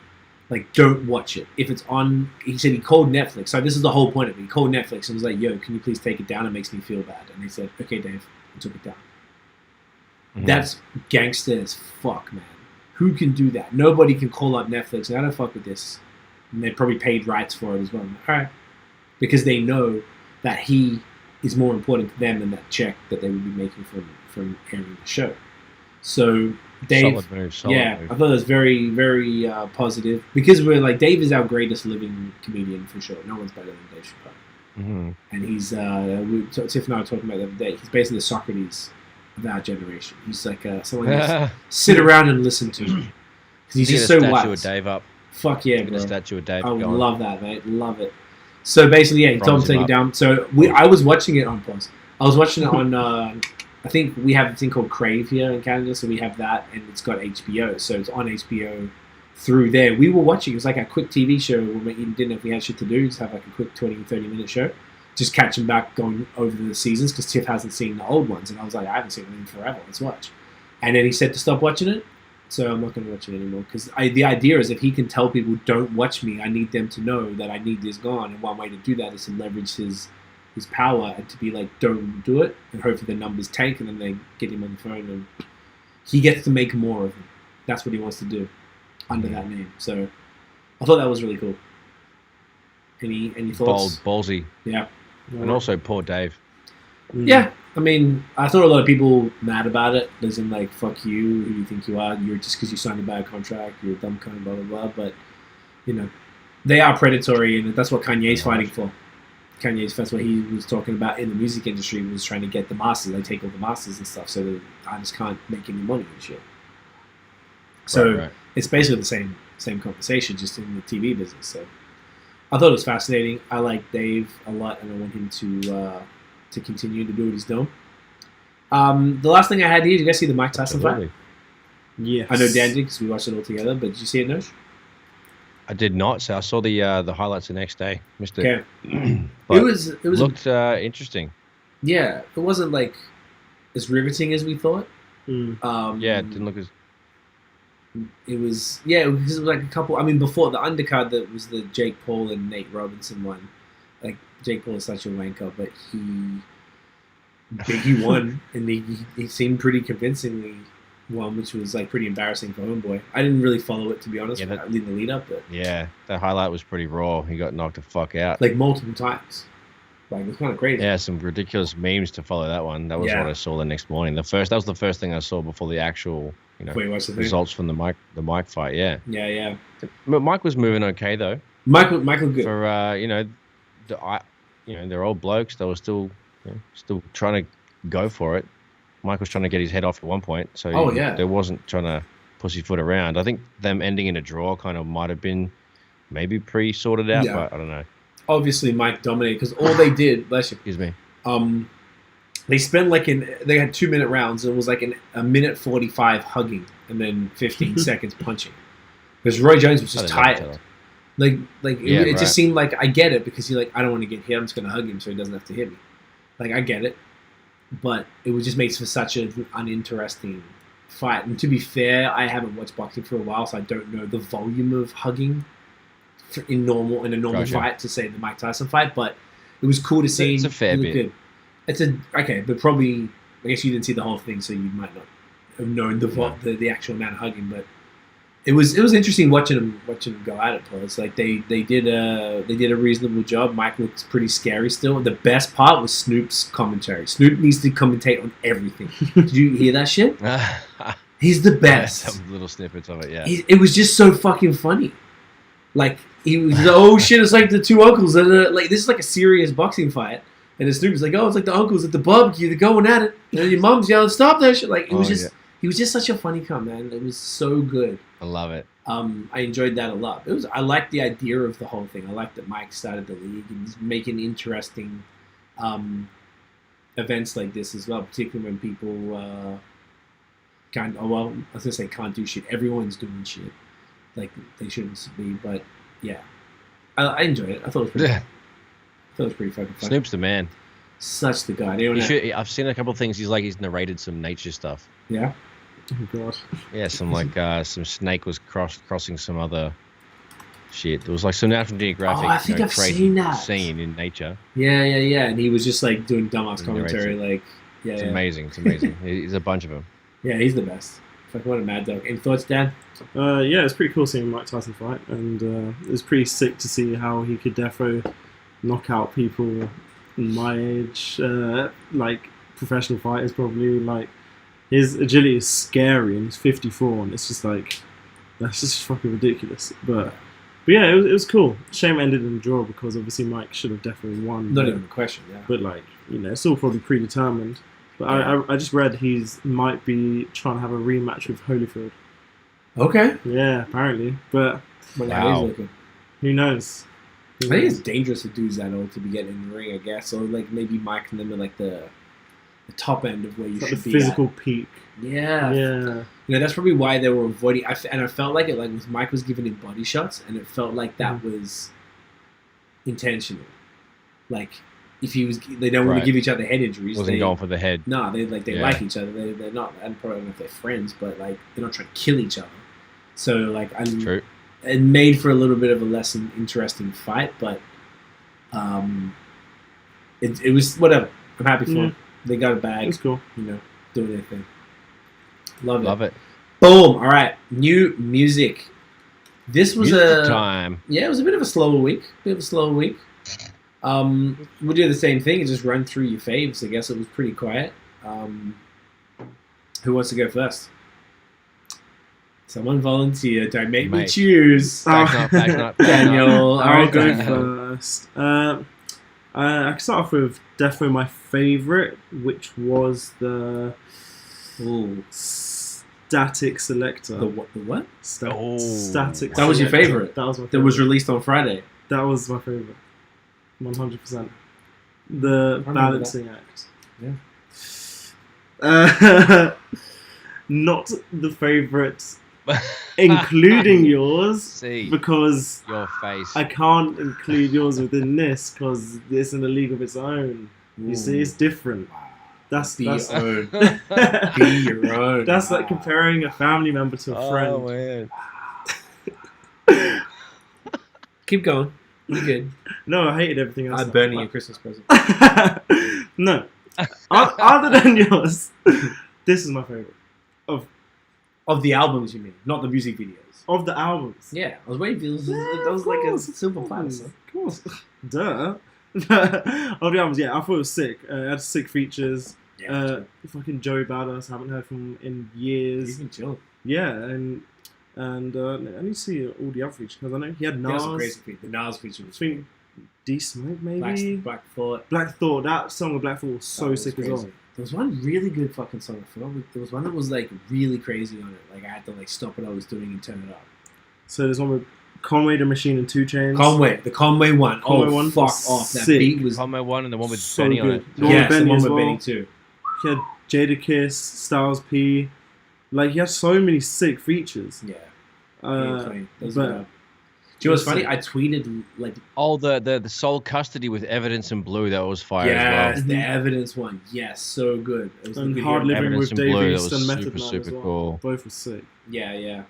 Like, don't watch it. If it's on, he said he called Netflix. So this is the whole point of it. He called Netflix and was like, yo, can you please take it down? It makes me feel bad. And they said, okay, Dave, I took it down. That's gangster as fuck, man. Who can do that? Nobody can call up Netflix and I don't fuck with this. and they probably paid rights for it as well. I'm like, all right, because they know that he is more important to them than that check that they would be making from airing the show. So Dave, Solid move. I thought it was very, very positive because we're like, Dave is our greatest living comedian for sure. No one's better than Dave Chappelle. Mm-hmm. And he's Tiff and I were talking about the other day. He's basically the Socrates of our generation. He's like someone you sit around and listen to because he's just so wild. wild. Of Dave up. Fuck yeah, Get bro. a statue of Dave. I would going. love that, mate. Love it. So basically, yeah, he told him to take it down. So I was watching it on pause. I was watching it on. I think we have a thing called Crave here in Canada, so we have that, and it's got HBO. So it's on HBO through there. We were watching. It was like a quick TV show. We didn't know if we had shit to do. Just have like a quick 20, 30-minute show. Just catching back, going over the seasons because Tiff hasn't seen the old ones, and I was like, I haven't seen them in forever. Let's watch. And then he said to stop watching it. So I'm not going to watch it anymore because the idea is if he can tell people don't watch me, I need them to know that I need this gone. And one way to do that is to leverage his power and to be like, don't do it, and hopefully the numbers tank and then they get him on the phone and he gets to make more of him. That's what he wants to do under that name. So I thought that was really cool. Any thoughts? Ballsy. Yeah. And also poor Dave. Yeah. I mean, I thought a lot of people mad about it. As in, like, fuck you, who you think you are. You're just because you signed a bad contract, you're a dumb cunt, blah, blah, blah. But, you know, they are predatory, and that's what Kanye's fighting for. That's what he was talking about in the music industry, was trying to get the masters. They take all the masters and stuff, so the artists can't make any money and shit. So Right. it's basically the same conversation, just in the TV business. So I thought it was fascinating. I like Dave a lot, and I want him to continue to do what he's doing. The last thing I had here, did you guys see the Mike Tyson fight? Yes. I know Dan did because we watched it all together, but did you see it, Nosh? I did not. So I saw the highlights the next day. Missed it. Okay. But it was looked interesting. Yeah, it wasn't like as riveting as we thought. Yeah, it didn't look as. It was because it was like a couple. I mean, before the undercard, that was the Jake Paul and Nate Robinson one. Like Jake Paul is such a wanker, but he won, and he seemed pretty convincingly won, which was like pretty embarrassing for Homeboy. I didn't really follow it, to be honest. Yeah, in the lead up, but yeah, the highlight was pretty raw. He got knocked the fuck out. like multiple times. Like it was kind of crazy. Yeah, some ridiculous memes to follow that one. That was what I saw the next morning. That was the first thing I saw before the actual, Before you watched the thing? results from the Mike fight. Yeah. Yeah. But Mike was moving okay though. Michael good. For they're old blokes. They were still trying to go for it. Mike was trying to get his head off at one point, so there wasn't trying to pussyfoot around. I think them ending in a draw kind of might have been maybe pre-sorted out, but I don't know. Obviously, Mike dominated because all they did. Bless you. Excuse me. They spent they had 2-minute rounds. It was like a minute 45 hugging and then 15 seconds punching. Because Roy Jones was just tired. It just seemed like I get it because he's like, I don't want to get hit. I'm just gonna hug him so he doesn't have to hit me. Like I get it, but it would just makes for such an uninteresting fight. And to be fair, I haven't watched boxing for a while, so I don't know the volume of hugging in a normal fight to say the Mike Tyson fight. But it was cool to see. It's a fair bit. Good. But probably I guess you didn't see the whole thing, so you might not have known the actual amount of hugging. But it was interesting watching them go at it. It's like they did a reasonable job. Mike looks pretty scary still. The best part was Snoop's commentary. Snoop needs to commentate on everything. Did you hear that shit? He's the best. Some little snippets of it, yeah. It was just so fucking funny. Like he was, oh shit! It's like the two uncles that are like, this is like a serious boxing fight, and the Snoop is like, oh, it's like the uncles at the barbecue. They're going at it, and your mom's yelling, stop that shit! Like it was just. Yeah. He was just such a funny cunt, man. It was so good. I love it. I enjoyed that a lot. I liked the idea of the whole thing. I liked that Mike started the league and he's making interesting events like this as well, particularly when people can't do shit. Everyone's doing shit. Like they shouldn't be, but yeah. I enjoyed it. I thought it was pretty fucking fun. Snoop's the man. Such the guy. I've seen a couple of things. He's narrated some nature stuff. Yeah. Oh god. Yeah, some snake was crossing some other shit. There was like some National Geographic. Oh, I think I've seen that scene in nature. Yeah, and he was just like doing dumbass commentary. Like, It's amazing. He's a bunch of them. Yeah, he's the best Fucking what a mad dog. Any thoughts, Dan? Yeah, it's pretty cool seeing Mike Tyson fight, and it was pretty sick to see how he could defo knock out people my age, like professional fighters probably. Like his agility is scary, and he's 54, and it's just like that's just fucking ridiculous. But yeah, it was cool. Shame it ended in a draw because obviously Mike should have definitely won. Not even a question. Yeah. But like it's all probably predetermined. But Yeah. I just read might be trying to have a rematch with Holyfield. Okay. Yeah, apparently. But Well, Wow. how he's looking. who knows? I think it's dangerous for dudes that old to be getting in the ring, I guess. Or like maybe Mike and them are like the top end of where you It's like should the be. physical peak. At. Yeah. Yeah. That's probably why they were avoiding. And I felt like it, like was Mike was giving him body shots, and it felt like that was intentional. Like if he was, they don't want Right. to give each other head injuries. Wasn't going for the head. No, they Yeah. like each other. They're not. I don't know if they're friends, but like they're not trying to kill each other. So like True. it made for a little bit of a less interesting fight, but it was whatever. I'm happy for them. They got a bag, It's cool. doing their thing. Love it. Boom. All right, new music. This was Music time. it was a bit of a slower week. We'll do the same thing and just run through your faves. I guess it was pretty quiet. Who wants to go first? Someone volunteer. Don't make me Mate. choose. Back up. Daniel. All I'll right, go Daniel. first. I can start off with definitely my favourite, which was the Ooh. Statik Selektah. The what? The what? Statik. That was your Selektah. favourite? That was my That favourite. was released on Friday. That was my favourite. 100%. The remember balancing act. Yeah. Not the favourite, including yours, See because your face. I can't include yours within this because it's in a league of its own. You see, it's different. That's Be your own. that's Be your own. like comparing a family member to a friend. Man. Keep going. You're good. No, I hated everything else. I'm burning your Christmas present. No, other than yours, this is my favorite Of the albums, you mean? Not the music videos. of the albums. Yeah, I was waiting for you. Yeah, That was of like a course, silver of platter. course, son. Of course. Duh. Of the albums, yeah, I thought it was sick. It had sick features. Fucking Joey Badass, haven't heard from him in years. He's been chilling. Yeah, and I need to see all the other features because I know he had That was a Nas. crazy feat. The Nas feature I was think D-Smoke maybe. Black Thought. Black Thought. That song with Black Thought was so That was sick crazy. as well. There was one really good fucking song. I forgot. There was one that was like really crazy on it. Like I had to like stop what I was doing and turn it up. So there's one with Conway the Machine and 2 Chainz. The Conway one. Conway one fuck was off. That sick. beat was Conway one and the one with So Benny on good. it. The one with yes, the Benny one as with well. Benny too. He had Jada Kiss, Styles P. Like he had so many sick features. Yeah. But- Do you know what's funny? I tweeted like Oh, the Soul Custody with Evidence in Blue, that was fire yes, as the Mhm. Evidence one. Yes, so good. It was And good Hard hearing Living Evidence with in Dave Blue, that East was and Method super, Man super as well. cool. Both were sick. Yeah.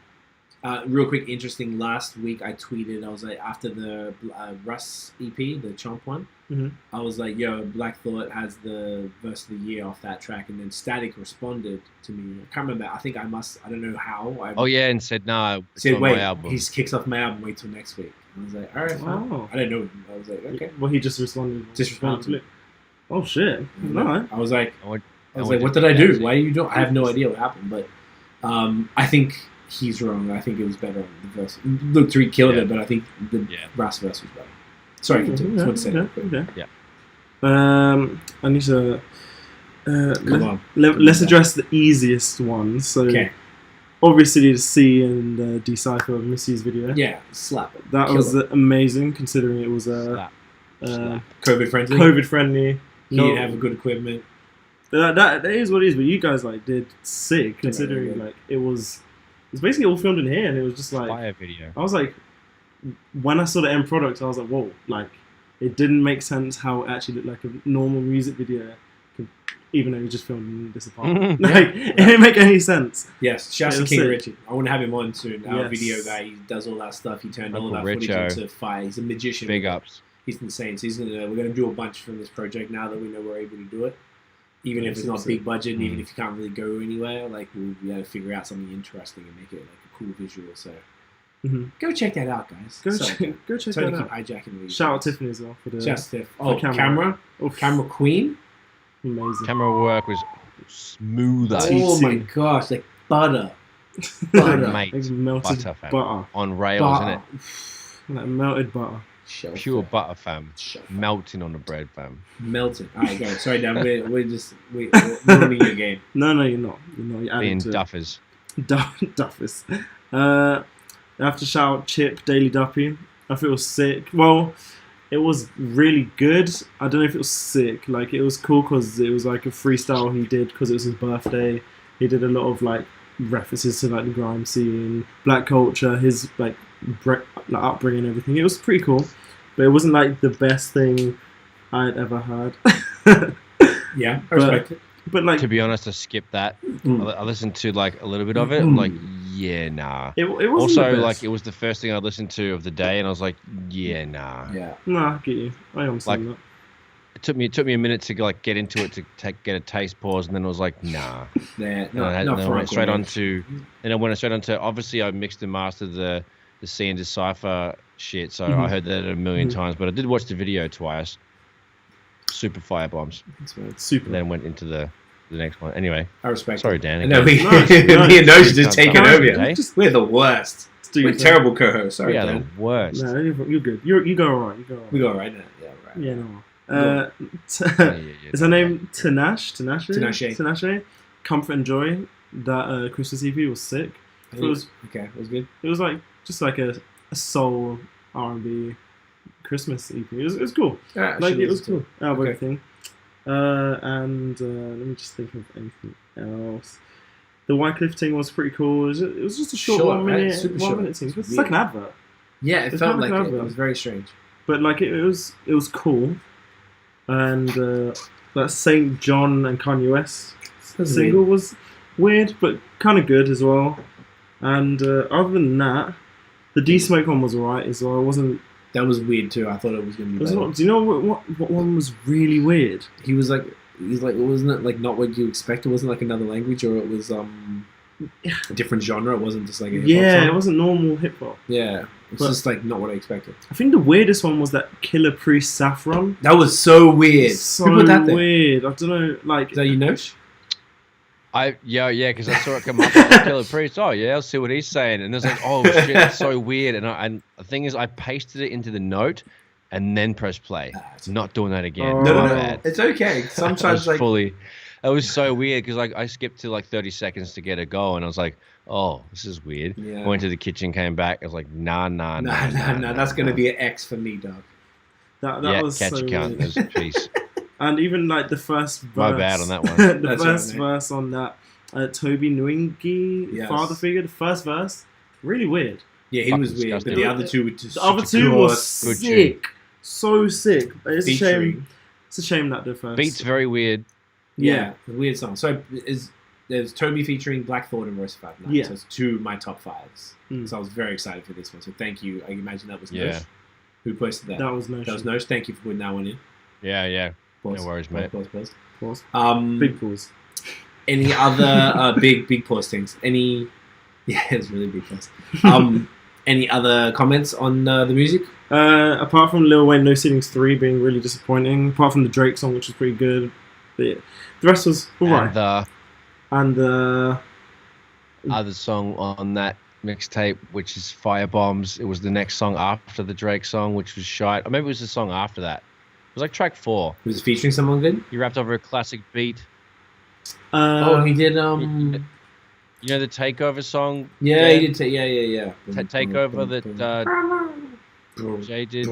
Real quick, interesting. Last week I tweeted. I was like, after the Russ EP, the Chomp one. Mhm. I was like, "Yo, Black Thought has the verse of the year off that track," and then Static responded to me. I can't remember. I think I don't know how. I Oh yeah, and said no. It's said, on "Wait, my album. he kicks off my album. Wait till next week." I was like, "All right, fine." Wow. I didn't know. I was like, "Okay." Well, he just responded. Just responded to it. Oh shit! No. I was like, I went- "What did I do? Why are you doing?" I have no idea what happened, but I think he's wrong. I think it was better on the verse. Look, Tariq killed it, but I think the Russ verse was better. Sorry, continue. Just want to say that. Okay. Yeah. I need to. Come on. Let's address the easiest ones. So, Okay. obviously, the Cee and D-Cipher Misused video. Yeah, slap it. That Kill was it. amazing, considering it was Slap. COVID friendly. COVID friendly. He didn't have good equipment. That is what it is. But you guys did sick, considering Yeah. it was basically all filmed in here, and it was just like Fire video. I was like, when I saw the end product, I was like, whoa, it didn't make sense how it actually looked like a normal music video, even though he just filmed in this apartment. It didn't make any sense. Yes, shouts to It was King sick. Richard. I want to have him on soon. Our Yes. video guy, he does all that stuff. He turned all Uncle that footage Richo. into fire. He's a magician. Big ups. He's insane. So we're gonna do a bunch from this project now that we know we're able to do it. Even if it's not big budget, and even Mm. if you can't really go anywhere, like we'll be able to figure out something interesting and make it like a cool visual. So go check that out, guys. Go So, check sorry that to keep out. hijacking the Shout out Tiffany as well for the Shout out to Tiff. Oh, camera. camera Oof. camera queen. Amazing. Camera work was smooth as Oh my TC. gosh, like butter. Butter. mate. Like melted Butter, fam. butter. On rails, Butter. Like melted butter. Shut Pure up. butter, fam. Shut up. Melting on the bread, fam. Melted. Alright, go. Sorry, Dan. We're ruining your game. No, you're not. You're adding Being to it. duffers. Duffers. I have to shout out Chip Daily Duppy. I feel sick. Well, it was really good. I don't know if it was sick. Like, it was cool because it was like a freestyle he did because it was his birthday. He did a lot of like references to like the grime scene, black culture, his like upbringing and everything. It was pretty cool, but it wasn't like the best thing I'd ever heard. Yeah, I respect it. But like, To be honest, I skipped that. Mm. I listened to like a little bit of it. I'm like, yeah, nah. it wasn't Also, the best. like, it was the first thing I listened to of the day, and I was like, yeah, nah. Yeah. Nah, I get you. I understand Like, that. It took me a minute to like get into it to get a taste pause, and then I was like, nah. Nah, And not then I for went straight Uncle on Mitch. to, and I went straight on to. Obviously, I mixed and mastered the Cee and D-Cipher shit, so I heard that a million times. But I did watch the video twice. Super firebombs. Super. And then went into the next one. Anyway, I respect sorry, it. Dan. I know, me Nice, and nice. Nosh just taking Nice. over. Nice. We're the worst. Do We're your thing. terrible co-hosts. Sorry, We are the Dan. worst. No, you're good. You go alright. You go alright. We go right now. Yeah, right. Yeah, no. Yeah, Is her name Tinashe? Tinashe. Tinashe. Comfort and Joy. That Christmas EP was sick. I think okay, it was good. It was like just like a soul R&B Christmas EP. It was cool. Yeah, Like it was cool. Album Okay. thing. And let me just think of anything else. The Wyclef thing was pretty cool. It was just a short, Short, 1 right? minute, Super 1 short. minute thing. It's Weird. like an advert. Yeah, it It's felt kind of like it. clever. It was very strange. But like it was cool, and that Saint John and Kanye West single was weird, but kind of good as well. And other than that, the D-Smoke one was alright as well. It wasn't. That was weird too. I thought it was gonna be. Was better. not, do you know what one was really weird? He's like, wasn't it like not what you expect? It wasn't like another language, or it was a different genre. It wasn't just like a hip-hop Yeah, song. it wasn't normal hip hop. Yeah, it's But- just like not what I expected. I think the weirdest one was that Killah Priest Saffron. That was so weird. So Who put that there? weird. I don't know. Like Is that you, Nosh? Because I saw it come up with Killah Priest. Oh yeah, I'll see what he's saying, and it's like, oh shit, that's so weird. And the thing is, I pasted it into the note, and then press play. Not doing that again. Oh. No, My no, bad. it's okay. I Sometimes was like fully. It was so weird because like I skipped to like 30 seconds to get a go, and I was like, oh, this is weird. Yeah. I went to the kitchen, came back. I was like, nah. no, that's gonna be an X for me, dog. that Yeah, was catch so account. weird. It was peace. And even like the first verse. My bad on that one. the That's first all right, mate. verse on that Tobe Nwigwe Yes. father figure. The first verse, really weird. Yeah, he Fucking was weird, but disgusting. the other two were just The other super two good. was Good sick, so sick. It's a shame. Featuring. It's a shame that the first Beats very weird. Yeah, a weird song. So there's Toby featuring Black Thought and Royce 5'9". Yeah. So it's two of my top fives. Mm. So I was very excited for this one. So thank you. I imagine that was Yeah. Nosh who posted that. That was no. That was Nosh. Thank you for putting that one in. Yeah. Pause, No worries, pause, mate. Pause. Pause. Um, Big pause. Any other big pause things? Any? Yeah, it's really big pause. Any other comments on the music? Apart from Lil Wayne No Ceilings 3 being really disappointing, apart from the Drake song, which was pretty good, but yeah, the rest was alright. And the And the other song on that mixtape, which is Firebombs, it was the next song after the Drake song, which was shite. Or maybe it was the song after that. It was like track 4. Was it featuring someone good? He rapped over a classic beat. He did. You know the Takeover song? Yeah, he did. Yeah. Takeover that Jay did.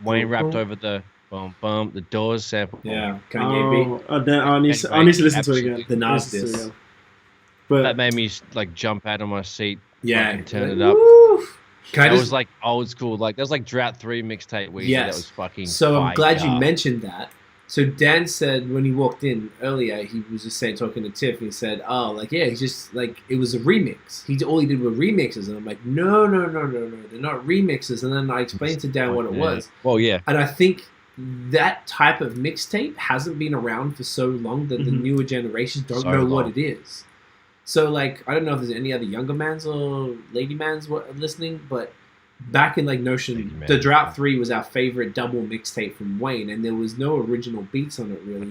Wayne rapped over the bum bum, the Doors sample. Yeah, Kanye beat. I need to listen to it again. The Nas Listen to it diss. again. But That made me like jump out of my seat. Yeah, fucking turn it up. Woo! Can I That just was like old school. Like that was like Drought 3 mixtape where Yes. that was fucking. So I'm glad you fire. mentioned that. So Dan said when he walked in earlier, he was just saying, talking to Tiff, and he said, "Oh, like yeah, he's just like it was a remix. All he did were remixes." And I'm like, "No, they're not remixes." And then I explained to Dan what it Yeah. was, Well, yeah. and I think that type of mixtape hasn't been around for so long that the newer generations don't know what it is. So, like, I don't know if there's any other younger mans or lady mans listening, but back in, like, Notion, the Drought 3 was our favorite double mixtape from Wayne, and there was no original beats on it, really.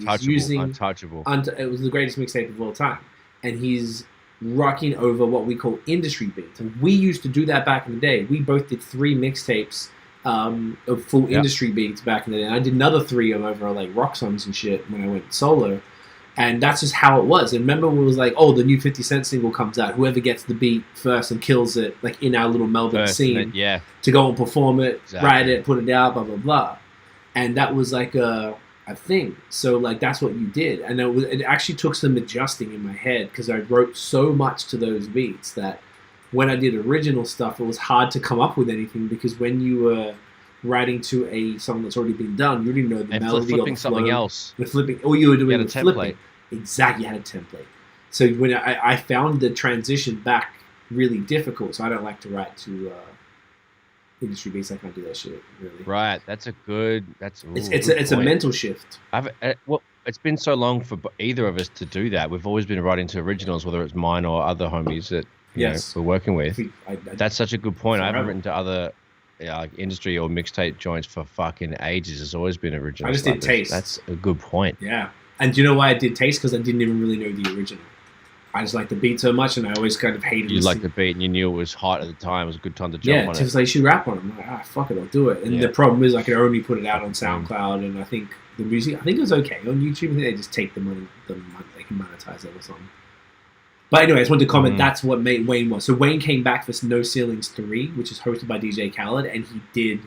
Untouchable. It was the greatest mixtape of all time. And he's rocking over what we call industry beats. And we used to do that back in the day. We both did 3 mixtapes of full industry beats back in the day. And I did another 3 of over, like, rock songs and shit when I went solo. And that's just how it was. And remember when it was like, oh, the new 50 Cent single comes out. Whoever gets the beat first and kills it, like in our little Melbourne scene, to go and perform it, write it, put it out, blah, blah, blah. And that was like a thing. So, like, that's what you did. And it actually took some adjusting in my head because I wrote so much to those beats that when I did original stuff, it was hard to come up with anything because when you were writing to a song that's already been done, you already know the melody or the flow. Something else. All you were doing was flipping. Exactly, you had a template. So when I found the transition back really difficult, so I don't like to write to industry beats. I can't do that shit, really. Right, it's a mental shift. Well, it's been so long for either of us to do that. We've always been writing to originals, whether it's mine or other homies that you know, we're working with. That's such a good point. I haven't written to other like industry or mixtape joints for fucking ages. It's always been original. I just did Taste. That's a good point. Yeah. And do you know why I did Taste? Because I didn't even really know the original. I just liked the beat so much, and I always kind of hated it. You liked the beat, and you knew it was hot at the time. It was a good time to jump on it. Yeah, just like, you should rap on it. I'm like, fuck it, I'll do it. And the problem is I could only put it out on SoundCloud, and I think the music, I think it was okay. On YouTube, they just take the money, they can monetize it or something. But anyway, I just wanted to comment, that's what made Wayne was. So Wayne came back for No Ceilings 3, which is hosted by DJ Khaled, and he did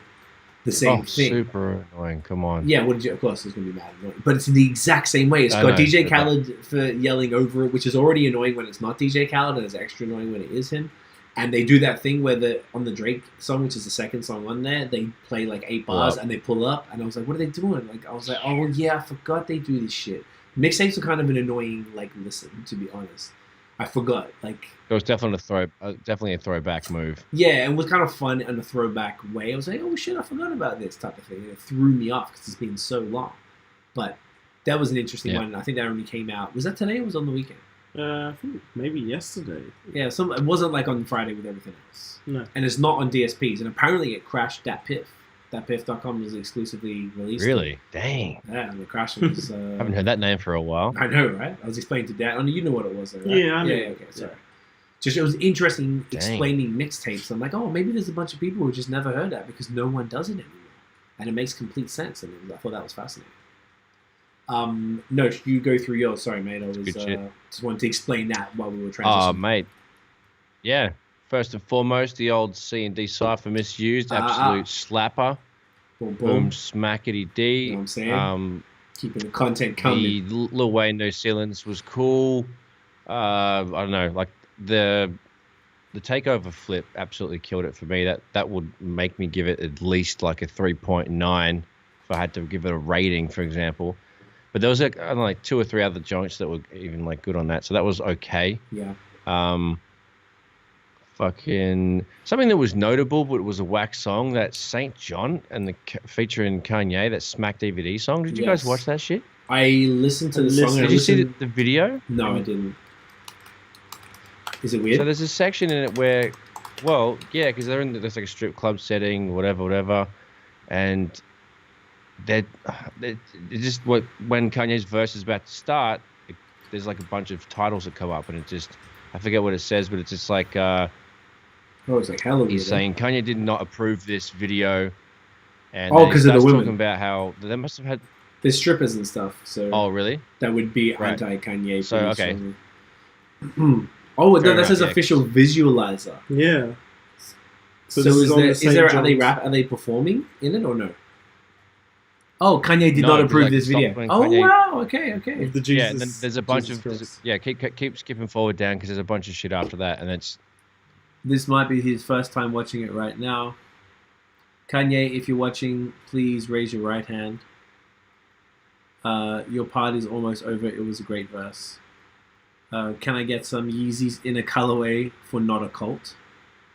the same thing. Super annoying, come on. Yeah, of course it's going to be mad annoying. But it's in the exact same way. It's got DJ Khaled for yelling over it, which is already annoying when it's not DJ Khaled, and it's extra annoying when it is him. And they do that thing where on the Drake song, which is the second song on there, they play like 8 bars and they pull up. And I was like, what are they doing? Like, I was like, oh yeah, I forgot they do this shit. Mixtapes are kind of an annoying, like, listen, to be honest. I forgot. Like, it was definitely a throwback move. Yeah, and it was kind of fun in a throwback way. I was like, oh shit, I forgot about this type of thing. And it threw me off because it's been so long. But that was an interesting one. I think that only came out. Was that today or was it on the weekend? I think maybe yesterday. Yeah, it wasn't like on Friday with everything else. No. And it's not on DSPs. And apparently it crashed DatPiff. DatPiff.com was exclusively released. Really? Dang. Yeah, and the crash was... I haven't heard that name for a while. I know, right? I was explaining to Dad. You know what it was, though, right? Yeah, I know. Yeah, okay, sorry. Just, it was interesting explaining mixtapes. I'm like, oh, maybe there's a bunch of people who just never heard that because no one does it anymore. And it makes complete sense. And I thought that was fascinating. No, you go through yours. Sorry, mate. I was just wanted to explain that while we were transitioning. Oh, mate. Yeah. First and foremost, the old Cee and D-Cipher Misused. Absolute slapper. Boom, boom. Smackety D. You know what I'm saying? Keeping the content coming. The Lil Wayne No Ceilings was cool. I don't know. Like, the takeover flip absolutely killed it for me. That would make me give it at least like a 3.9 if I had to give it a rating, for example. But there was like 2 or 3 other joints that were even like good on that, so that was okay. Yeah. Fucking something that was notable, but it was a whack song. That St. John and featuring Kanye, that Smack DVD song. Did you guys watch that shit? I listened to the song. Did you see the video? No, I didn't. Is it weird? So there's a section in it where, well, yeah, because there's like a strip club setting, whatever, and they're just when Kanye's verse is about to start, there's like a bunch of titles that come up, and it just, I forget what it says, but it's just like, it's like hell of he's saying Kanye did not approve this video, and because of the women. Talking about how they must have had there's strippers and stuff. So really? That would be anti-Kanye. So okay. That says official visualizer. Yeah. So are they performing in it or no? Oh, Kanye did not approve this video. Oh, wow. Okay. With the Jesus, yeah, and then there's a bunch of... keep skipping forward down because there's a bunch of shit after that, and it's... This might be his first time watching it right now. Kanye, if you're watching, please raise your right hand. Your part is almost over. It was a great verse. Can I get some Yeezys in a colorway for Not a Cult?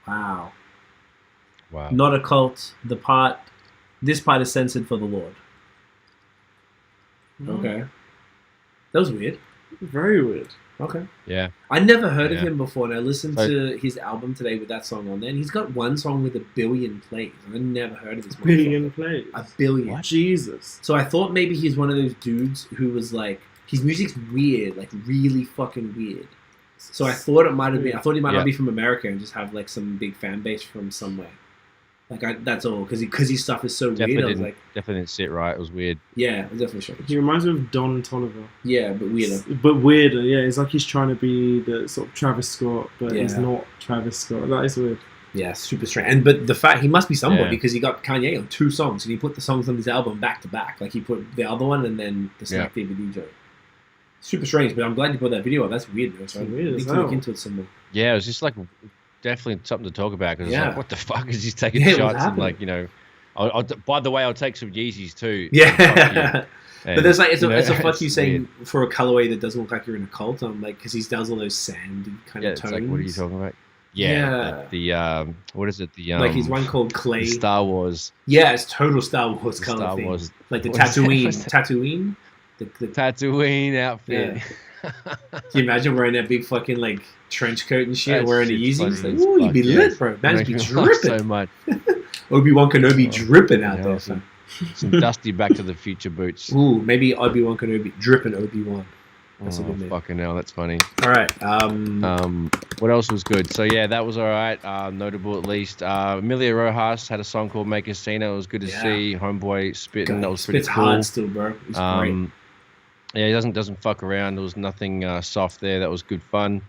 Wow. Not a Cult. This part is censored for the Lord. Okay. That was weird. Very weird. Okay. Yeah. I never heard of Yeah. him before, and I listened to his album today with that song on there, and he's got one song with 1 billion plays. I never heard of this motherfucker. Billion plays. 1 billion. What? Jesus. So I thought maybe he's one of those dudes who was like, his music's weird, like really fucking weird. So I thought it might have been, I thought he might not be from America and just have like some big fan base from somewhere. Like, that's all, because his stuff is so weird. I was like, Definitely didn't sit right. It was weird. yeah, it was definitely strange. He reminds me of Don Toliver. Yeah, but weirder. But weirder, yeah. It's like he's trying to be the sort of Travis Scott, but he's Yeah. not Travis Scott. That is weird. Yeah, super strange. And but the fact he must be somebody Yeah. because he got Kanye on 2 songs and he put the songs on his album back to back. Like he put the other one and then the Snack DVD joint. Super strange, but I'm glad you put that video up. That's weird, though. So I Weird need as to look hell. into it some more. Yeah, it was just like definitely something to talk about because Yeah. it's like, what the fuck is he taking Yeah, what's shots and happening? like, you know, by the way, I'll take some Yeezys too. Yeah. And, But there's like it's you know, a fuck it's you saying weird. for a colorway that doesn't look like you're in a cult. I'm like because he does all those sandy kind Yeah, of it's tones. like, what are you talking about? Yeah. Yeah, the what is it? The like he's one called Clay. the Star Wars, Yeah, it's total Star Wars the color Star thing. Wars Like the what is that? Tatooine, What's that? Tatooine. The Tatooine outfit. Yeah. Can you imagine wearing that big fucking like trench coat and shit, That's wearing the shit's Yeezys? funny Like, as ooh, you'd fuck, be yeah. lit, bro. Man's be Makes me laugh dripping. so much. Obi-Wan Kenobi Oh, dripping out yeah, there. some- Fam. Some dusty Back to the Future boots. Ooh, maybe Obi-Wan Kenobi dripping Obi-Wan. That's a Oh, good name. fucking hell, that's funny. All right. What else was good? So yeah, that was all right. Notable at least. Emilio Rojas had a song called "Make a Scene." It was good to Yeah. see. Homeboy spitting. God, That was pretty spits cool. hard still, bro. It's great. Yeah, he doesn't fuck around. There was nothing soft there. That was good fun.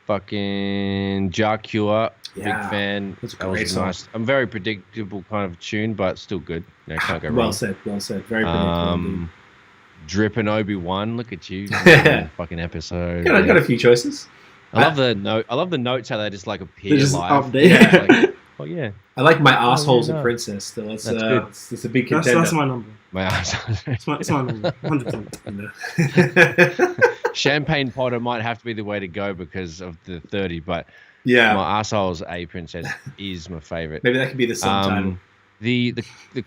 Fucking Jah Cure, Yeah, big fan. that's a That great was song. nice. I'm very predictable kind of tune, but still good. You know, can't go Well wrong. said. Well said. Very predictable. dude. Dripping Obi-Wan. Look at you. Fucking episode. I got a few choices. I love the note. I love the notes how they just like appear They're just live. up there. Yeah, like, oh yeah, I like my asshole's no. a princess. Still, that's good. it's a big contender. That's my number. my ass. It's my number. 100%. Champagne Potter might have to be the way to go because of the 30, but yeah, my asshole's a princess is my favorite. maybe that could be the subtitle. The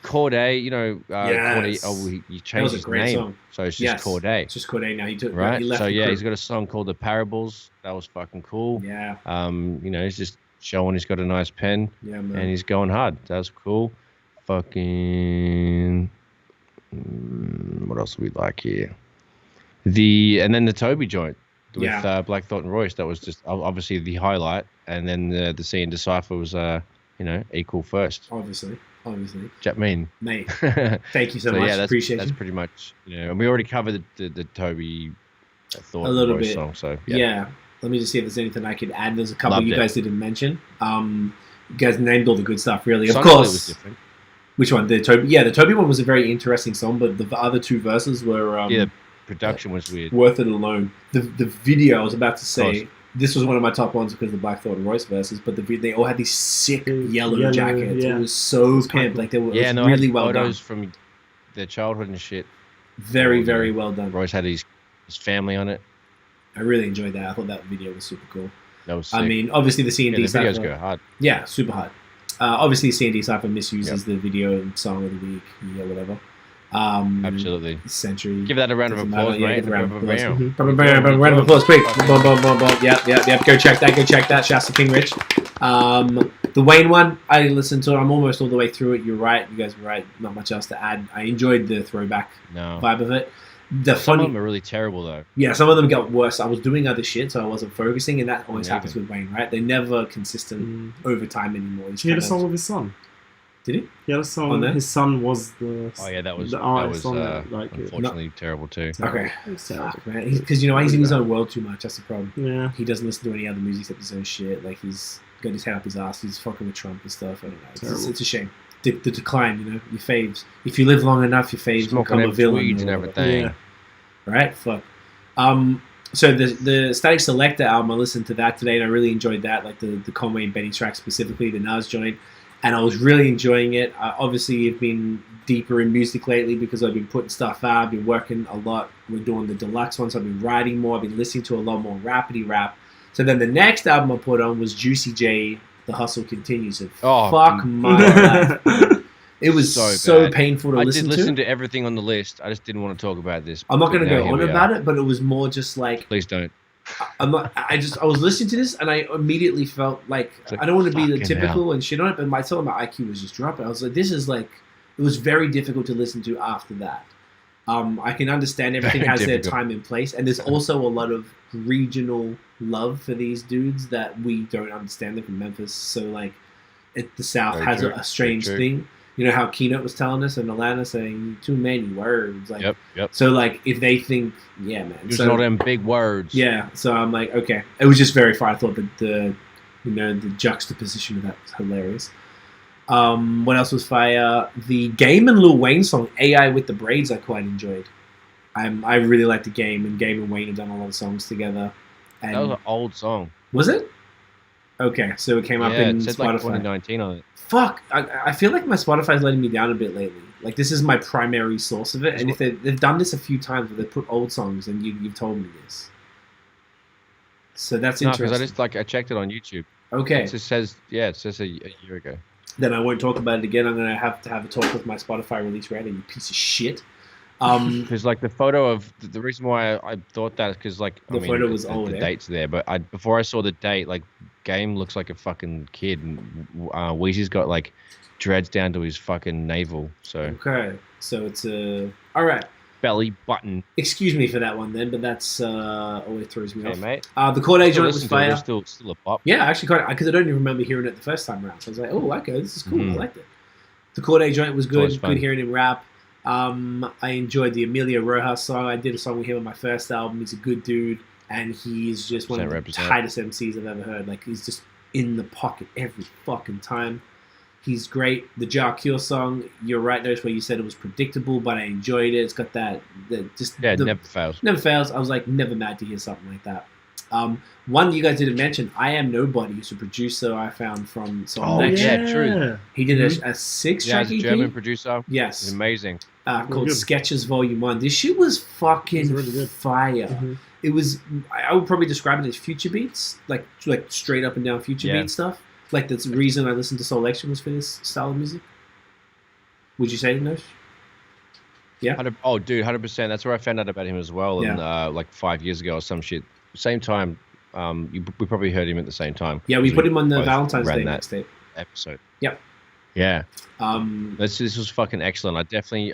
Cordae, you know, Cordae. Yes. Oh, he That was changed a his great name, song. so it's just Yes. Cordae, It's just Cordae now. He took right? He left So the yeah, crew. he's got a song called "The Parables." That was fucking cool. Yeah, You know, he's just showing he's got a nice pen. yeah, man. And he's going hard. That was cool. Fucking. What else do we like here? And then the Tobe joint with Yeah. Black Thought and Royce. That was just obviously the highlight. And then the Cee and D-Cipher was you know, equal first. Obviously. Mean. Mate, thank you so much. yeah, Appreciate that's you. pretty much, you know, and we already covered the Tobe Thought A little and Royce bit. song. So Yeah. Let me just see if there's anything I could add. There's a couple Loved you it. guys didn't mention. You guys named all the good stuff, really. Of Sonically, it was course. different. Which one? The Tobe? Yeah, the Tobe one was a very interesting song, but the other 2 verses were Yeah, production was weird. worth it alone. The video I was about to Of say. course. This was one of my top ones because of the Black Thought and Royce verses, but they all had these sick yellow jackets. yeah. It was so It's quite pimp. Like they were Yeah, it no, was I had really well done. photos from their childhood and shit. Very, very well done. Royce had his family on it. I really enjoyed that. I thought that video was super cool. That was sick. I mean, obviously the Cee and yeah, the videos D-Cipher. go hard. Yeah, super hard. Obviously, Cee and D-Cipher Misused Yep. is the video and song of the week, yeah, whatever. Absolutely. Century. Give that a round of Doesn't applause, matter. Yeah, mate. give a round of applause. Boom. Round of applause, quick. Boom, boom, boom, boom. Yep. Go check that. Shouts to King Rich. The Wayne one, I listened to it. I'm almost all the way through it. You're right. You guys were right. Not much else to add. I enjoyed the throwback No. vibe of it. The Some of funny, them are really terrible, though. yeah, some of them got worse. I was doing other shit, so I wasn't focusing, and that always Yeah. happens with Wayne, right? They're never consistent over time anymore. It's He had a kind of- song with his son. Did he? He had a On song. there? His son was the. Oh, yeah, that was the that artist was on there. Like, unfortunately terrible, too. Okay. it's terrible. Fuck, man. Because, you know, he's in his own world too much. That's the problem. Yeah. He doesn't listen to any other music except his own shit. Like, he's got his head up his ass. He's fucking with Trump and stuff. I don't know. Terrible. It's a shame. The decline, you know, your faves. If you live long enough, your faves Smoking become a them villain. tweeds and or whatever. everything. Yeah. Right? Fuck. So the Statik Selektah album, I listened to that today and I really enjoyed that, like the Conway and Benny track specifically, the Nas joint, and I was really enjoying it. Obviously, I've been deeper in music lately because I've been putting stuff out, I've been working a lot. We're doing the deluxe ones, I've been writing more, I've been listening to a lot more rapidy rap. So then the next album I put on was Juicy J, The Hustle Continues. And Oh, fuck my life. It was So so bad. painful to I listen did to. listen to everything on the list. I just didn't want to talk about this. I'm not going to But now go here on we about are. it, but it was more just like Please don't. I'm not. I was listening to this and I immediately felt like like, I don't want to be the fucking typical hell. and shit on it, but my IQ was just dropping. I was like, this is like, it was very difficult to listen to after that. I can understand everything Very has their difficult. time and place, and there's also a lot of regional love for these dudes that we don't understand. Them from Memphis, so like, the South Very has true, a strange very true. thing. You know how Keynote was telling us in Atlanta, saying too many words. Like, Yep. so like if they think, yeah, man, Using so all them big words. yeah, so I'm like, okay. It was just very fun. I thought that the juxtaposition of that was hilarious. What else was fire? The Game and Lil Wayne song, AI with the Braids, I quite enjoyed. I really liked the Game, and Game and Wayne have done a lot of songs together. And That was an old song. was it? Okay, so it came up Yeah, in it said like Spotify. 2019 on it. Fuck, I feel like my Spotify's letting me down a bit lately. Like, this is my primary source of it, and if they've done this a few times where they put old songs, and you've told me this. So that's No, because interesting. I checked it on YouTube. Okay, It just says, it says a year ago. then I won't talk about it again. I'm going to have a talk with my Spotify release radar, you piece of shit. Because like the photo of the reason why I thought that is because like The photo was old, the eh? date's there, but before I saw the date, like Game looks like a fucking kid, and Weezy's got like dreads down to his fucking navel, so Okay, so it's all right. belly button. Excuse me for that one then, but that's always throws me Okay, off. mate. The Cordae Still joint was listen to it, fire. it's still a pop. Yeah, actually, because I don't even remember hearing it the first time around. So I was like, oh, okay, this is cool. I Mhm. liked it. The Cordae joint was always good. fun. Good hearing him rap. I enjoyed the Emilio Rojas song. I did a song with him on my first album. He's a good dude, and he's just one of the Represent. tightest MCs I've ever heard. Like, he's just in the pocket every fucking time. He's great. The Jah Cure song, you're right, Notice where you said it was predictable, but I enjoyed it. It's got that Yeah, it never fails. Never fails. I was like never mad to hear something like that. One you guys didn't mention, IAMNOBODI, who's a producer I found from Song Oh, Next. yeah, true. He did a 6-track Yeah, as a EP. German producer, it's Yes, amazing. called good. Sketches Volume 1. This shit was fucking It's really good. fire. Mhm. It was, I would probably describe it as future beats, like straight up and down future Yeah. beat stuff. Like, that's the reason I listened to Soul Action was for this style of music. Would you say, Nosh? Yeah. 100%. That's where I found out about him as well, and like 5 years ago or some shit. Same time, we probably heard him at the same time. Yeah, we put him on the both Valentine's ran Day that mixtape. episode. Yep. Yeah. This This was fucking excellent. I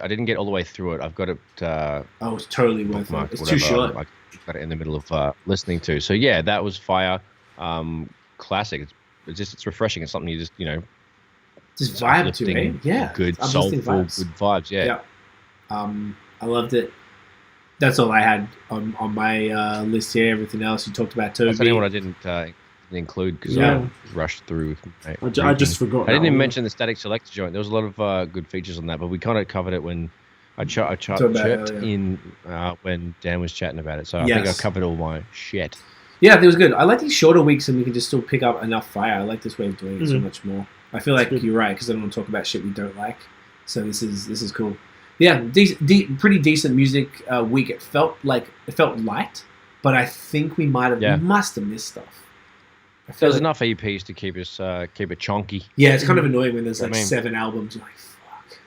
didn't get all the way through it. I've got it oh, it's totally worth it. bookmarked, It's whatever. too short. I got it in the middle of listening to. So yeah, that was fire. Classic. It's refreshing. It's something you just Just vibe to it. uplifting, Yeah. good, uplifting soulful, good vibes. Yeah. I loved it. That's all I had on my list here. Everything else you talked about, Tobe. That's only what I didn't include because Yeah. I rushed through. I just forgot. I that didn't even one. mention the Statik Selektah joint. There was a lot of good features on that, but we kind of covered it when I Talk about chirped it, in when Dan was chatting about it. So I think I Yes. covered all my shit. Yeah, it was good. I like these shorter weeks and we can just still pick up enough fire. I like this way of doing it so Mhm. much more. I feel like It's good. you're right because I don't want to talk about shit we don't like. So this is cool. Yeah, pretty decent music week. It felt light, but I think we must have missed stuff. I feel There's like, enough EPs to keep it chonky. yeah, it's kind of annoying when there's I like mean- 7 albums. You're like, fuck.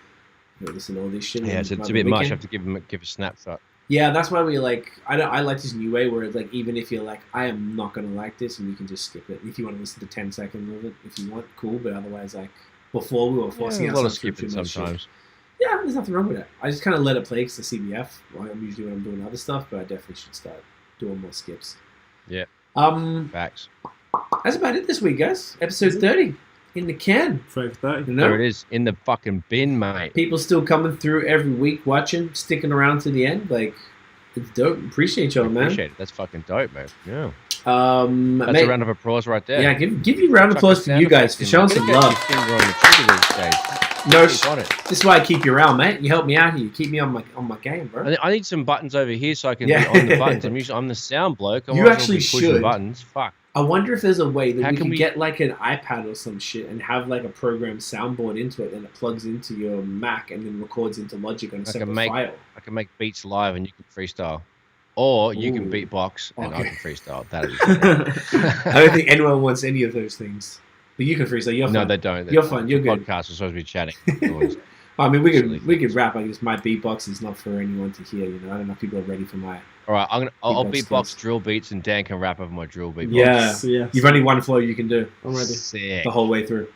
You know, listen to all this shit. Yeah, on it's a the bit much. I weekend. have to give a snapshot. Yeah, that's why we like. I like this new way where it's like even if you're like I am not gonna like this and you can just skip it. If you want to listen to 10 seconds of it, if you want, cool. But otherwise, like before we were forcing Yeah, a lot of ourselves through skipping too much shit. sometimes. Yeah, there's nothing wrong with that. I just kind of let it play because the CBF. Well, I'm usually when I'm doing other stuff, but I definitely should start doing more skips. Yeah. Facts. That's about it this week, guys. Episode 30 in the can. 5:30. You There know, it is in the fucking bin, mate. people still coming through every week, watching, sticking around to the end. Like, it's dope. Appreciate y'all, man. Appreciate it. That's fucking dope, man. Yeah. That's That's a round of applause right there. Yeah, give you a round of applause for you guys for showing some love. Finger on the trigger these days. No, Keep on it. this is why I keep you around, mate. You help me out here. You keep me on my game, bro. I need some buttons over here so I can Yeah. be on the buttons. I'm the sound bloke. I You might as well actually be pushing should. buttons. Fuck. I wonder if there's a way that How we can can we- get like an iPad or some shit and have like a programmed soundboard into it, and it plugs into your Mac and then records into Logic on a I can separate make- file. I can make beats live and you can freestyle. Or you can Ooh. beatbox and I Okay. can freestyle. That is I don't think anyone wants any of those things. But you can freestyle. You're fun. No, they don't. You're fun. You're good. Podcast. We're supposed to be chatting. I mean, we Silly could rap. I guess my beatbox is not for anyone to hear. You know, I don't know if people are ready for my. All right, I'll Beatbox beatbox skills. drill beats, and Dan can rap over my drill beatbox. Yeah, Yes. you've only one flow you can do I'm ready. Sick. the whole way through.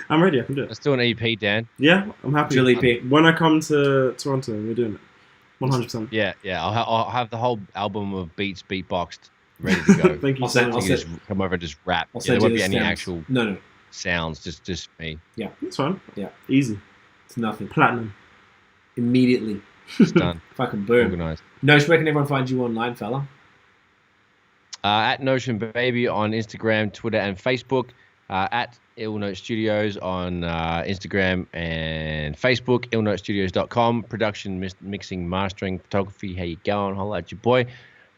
I'm ready. I can do it. Let's do an EP, Dan. Yeah, I'm happy. Drill EP. When I come to Toronto, we're doing it. 100%. Yeah. I'll have the whole album of beats beatboxed ready to go. Thank you I'll so send- much. You just come over and just rap. I'll Yeah, there send won't you be the any stems. actual No, sounds. Just me. It's fine. Yeah. Easy. it's nothing. Platinum. Immediately, It's done. fucking boom. Organized. Nosh, where can everyone find you online, fella? At Notion Baby on Instagram, Twitter, and Facebook. At Illnote Studios on Instagram and Facebook. illnotestudios.com. Production, mixing, mastering, photography. How you going? Holla at your boy.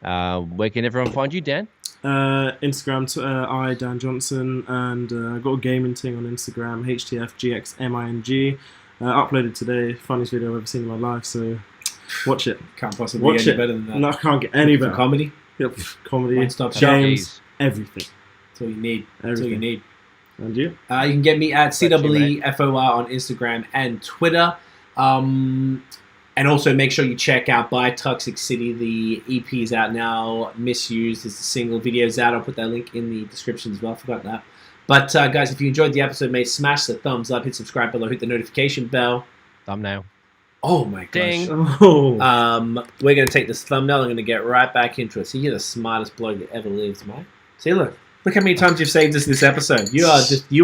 Where can everyone find you, Dan? Instagram, Dan Johnson, and I've got a gaming thing on Instagram, HTFGXMING. Uploaded today, funniest video I've ever seen in my life, so watch it. Can't possibly Watch get any it. better than that. No, I can't get any For better. comedy, Yep. Comedy, One Stop Shop. games, everything. that's all you need. That's all you Everything. need. And you? You can get me at you, CWEFOR on Instagram and Twitter. And also make sure you check out By Toxic City. The EP is out now. Misused is the single. Video's out. I'll put that link in the description as well. I forgot that. But guys, if you enjoyed the episode, mate, smash the thumbs up, hit subscribe below, hit the notification bell. Thumbnail. Oh my gosh. Ding. Oh. We're going to take this thumbnail. I'm going to get right back into it. See, you're the smartest bloke that ever lived, mate. See, look how many times you've saved us this episode. You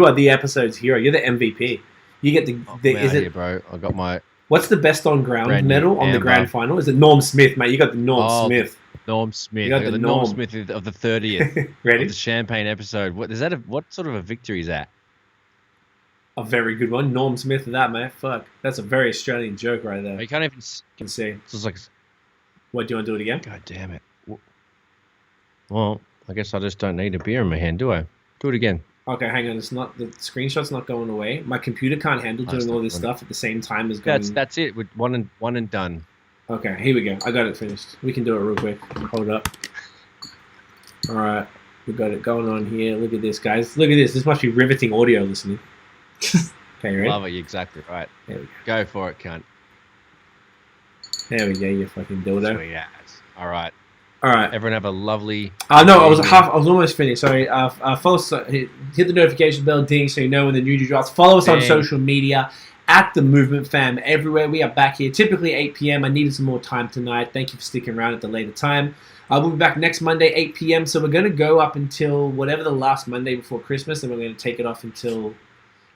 are the episode's hero. You're the MVP. You get the I'm is out it here, bro. I got my what's the best on ground Brand new medal on the amber. grand final? Is it Norm Smith, mate? You got the Norm Oh, Smith. Norm Smith. You got I got the the Norm Norm. Smith of the 30th. Ready? Of the Champagne episode. What is that? What sort of a victory is that? A very good one. Norm Smith of that, man. Fuck. That's a very Australian joke right there. You can't even. You can see. It's just like, What, do you want to do it again? God damn it. Well, I guess I just don't need a beer in my hand, do I? Do it again. Okay, hang on. It's not the screenshot's not going away. My computer can't handle That's doing all not this funny. stuff at the same time as going. That's it. With one and done. Okay, here we go. I got it finished. We can do it real quick. Hold up. All right, we got it going on here. Look at this, guys. Look at this. This must be riveting audio listening. Okay, you ready? Love it. Exactly right. There we go. Go for it, cunt. There we go. You fucking dildo. Sweet ass. All right. All right. Everyone have a lovely. No, I was almost finished. Sorry. Follow us. Hit the notification bell, ding, so you know when the new drops. Follow us on Ding. social media at the Movement Fam everywhere. We are back here typically 8 p.m. I needed some more time tonight. Thank you for sticking around at the later time. We'll be back next Monday 8 p.m. So we're gonna go up until whatever the last Monday before Christmas, and we're gonna take it off until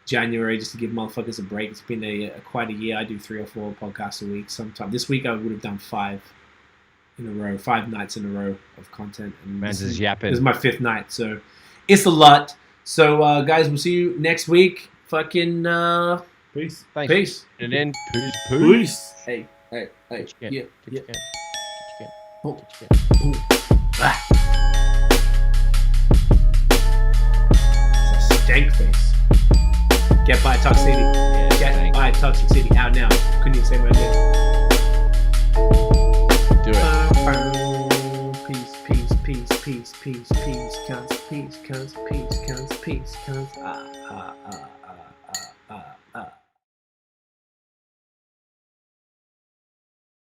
January just to give motherfuckers a break. It's been quite a year. I do 3 or 4 podcasts a week. Sometime this week I would have done 5 in a row, 5 nights in a row of content. And Man's this just yapping. is my 5th night, so it's a lot. So guys, we'll see you next week. Fucking Peace. Thanks. peace. And then peace. Peace. Hey, Get yeah, your yeah. can. Get your can. Boom. Get your can. Boom. Ah. It's a stank face. Get by Toxic City. Yeah, Get thanks. by Toxic City. Out now. Couldn't even say my name. Do it. Peace, peace, peace, peace, peace, peace, cunts, peace, cunts, peace, cunts, peace, cunts.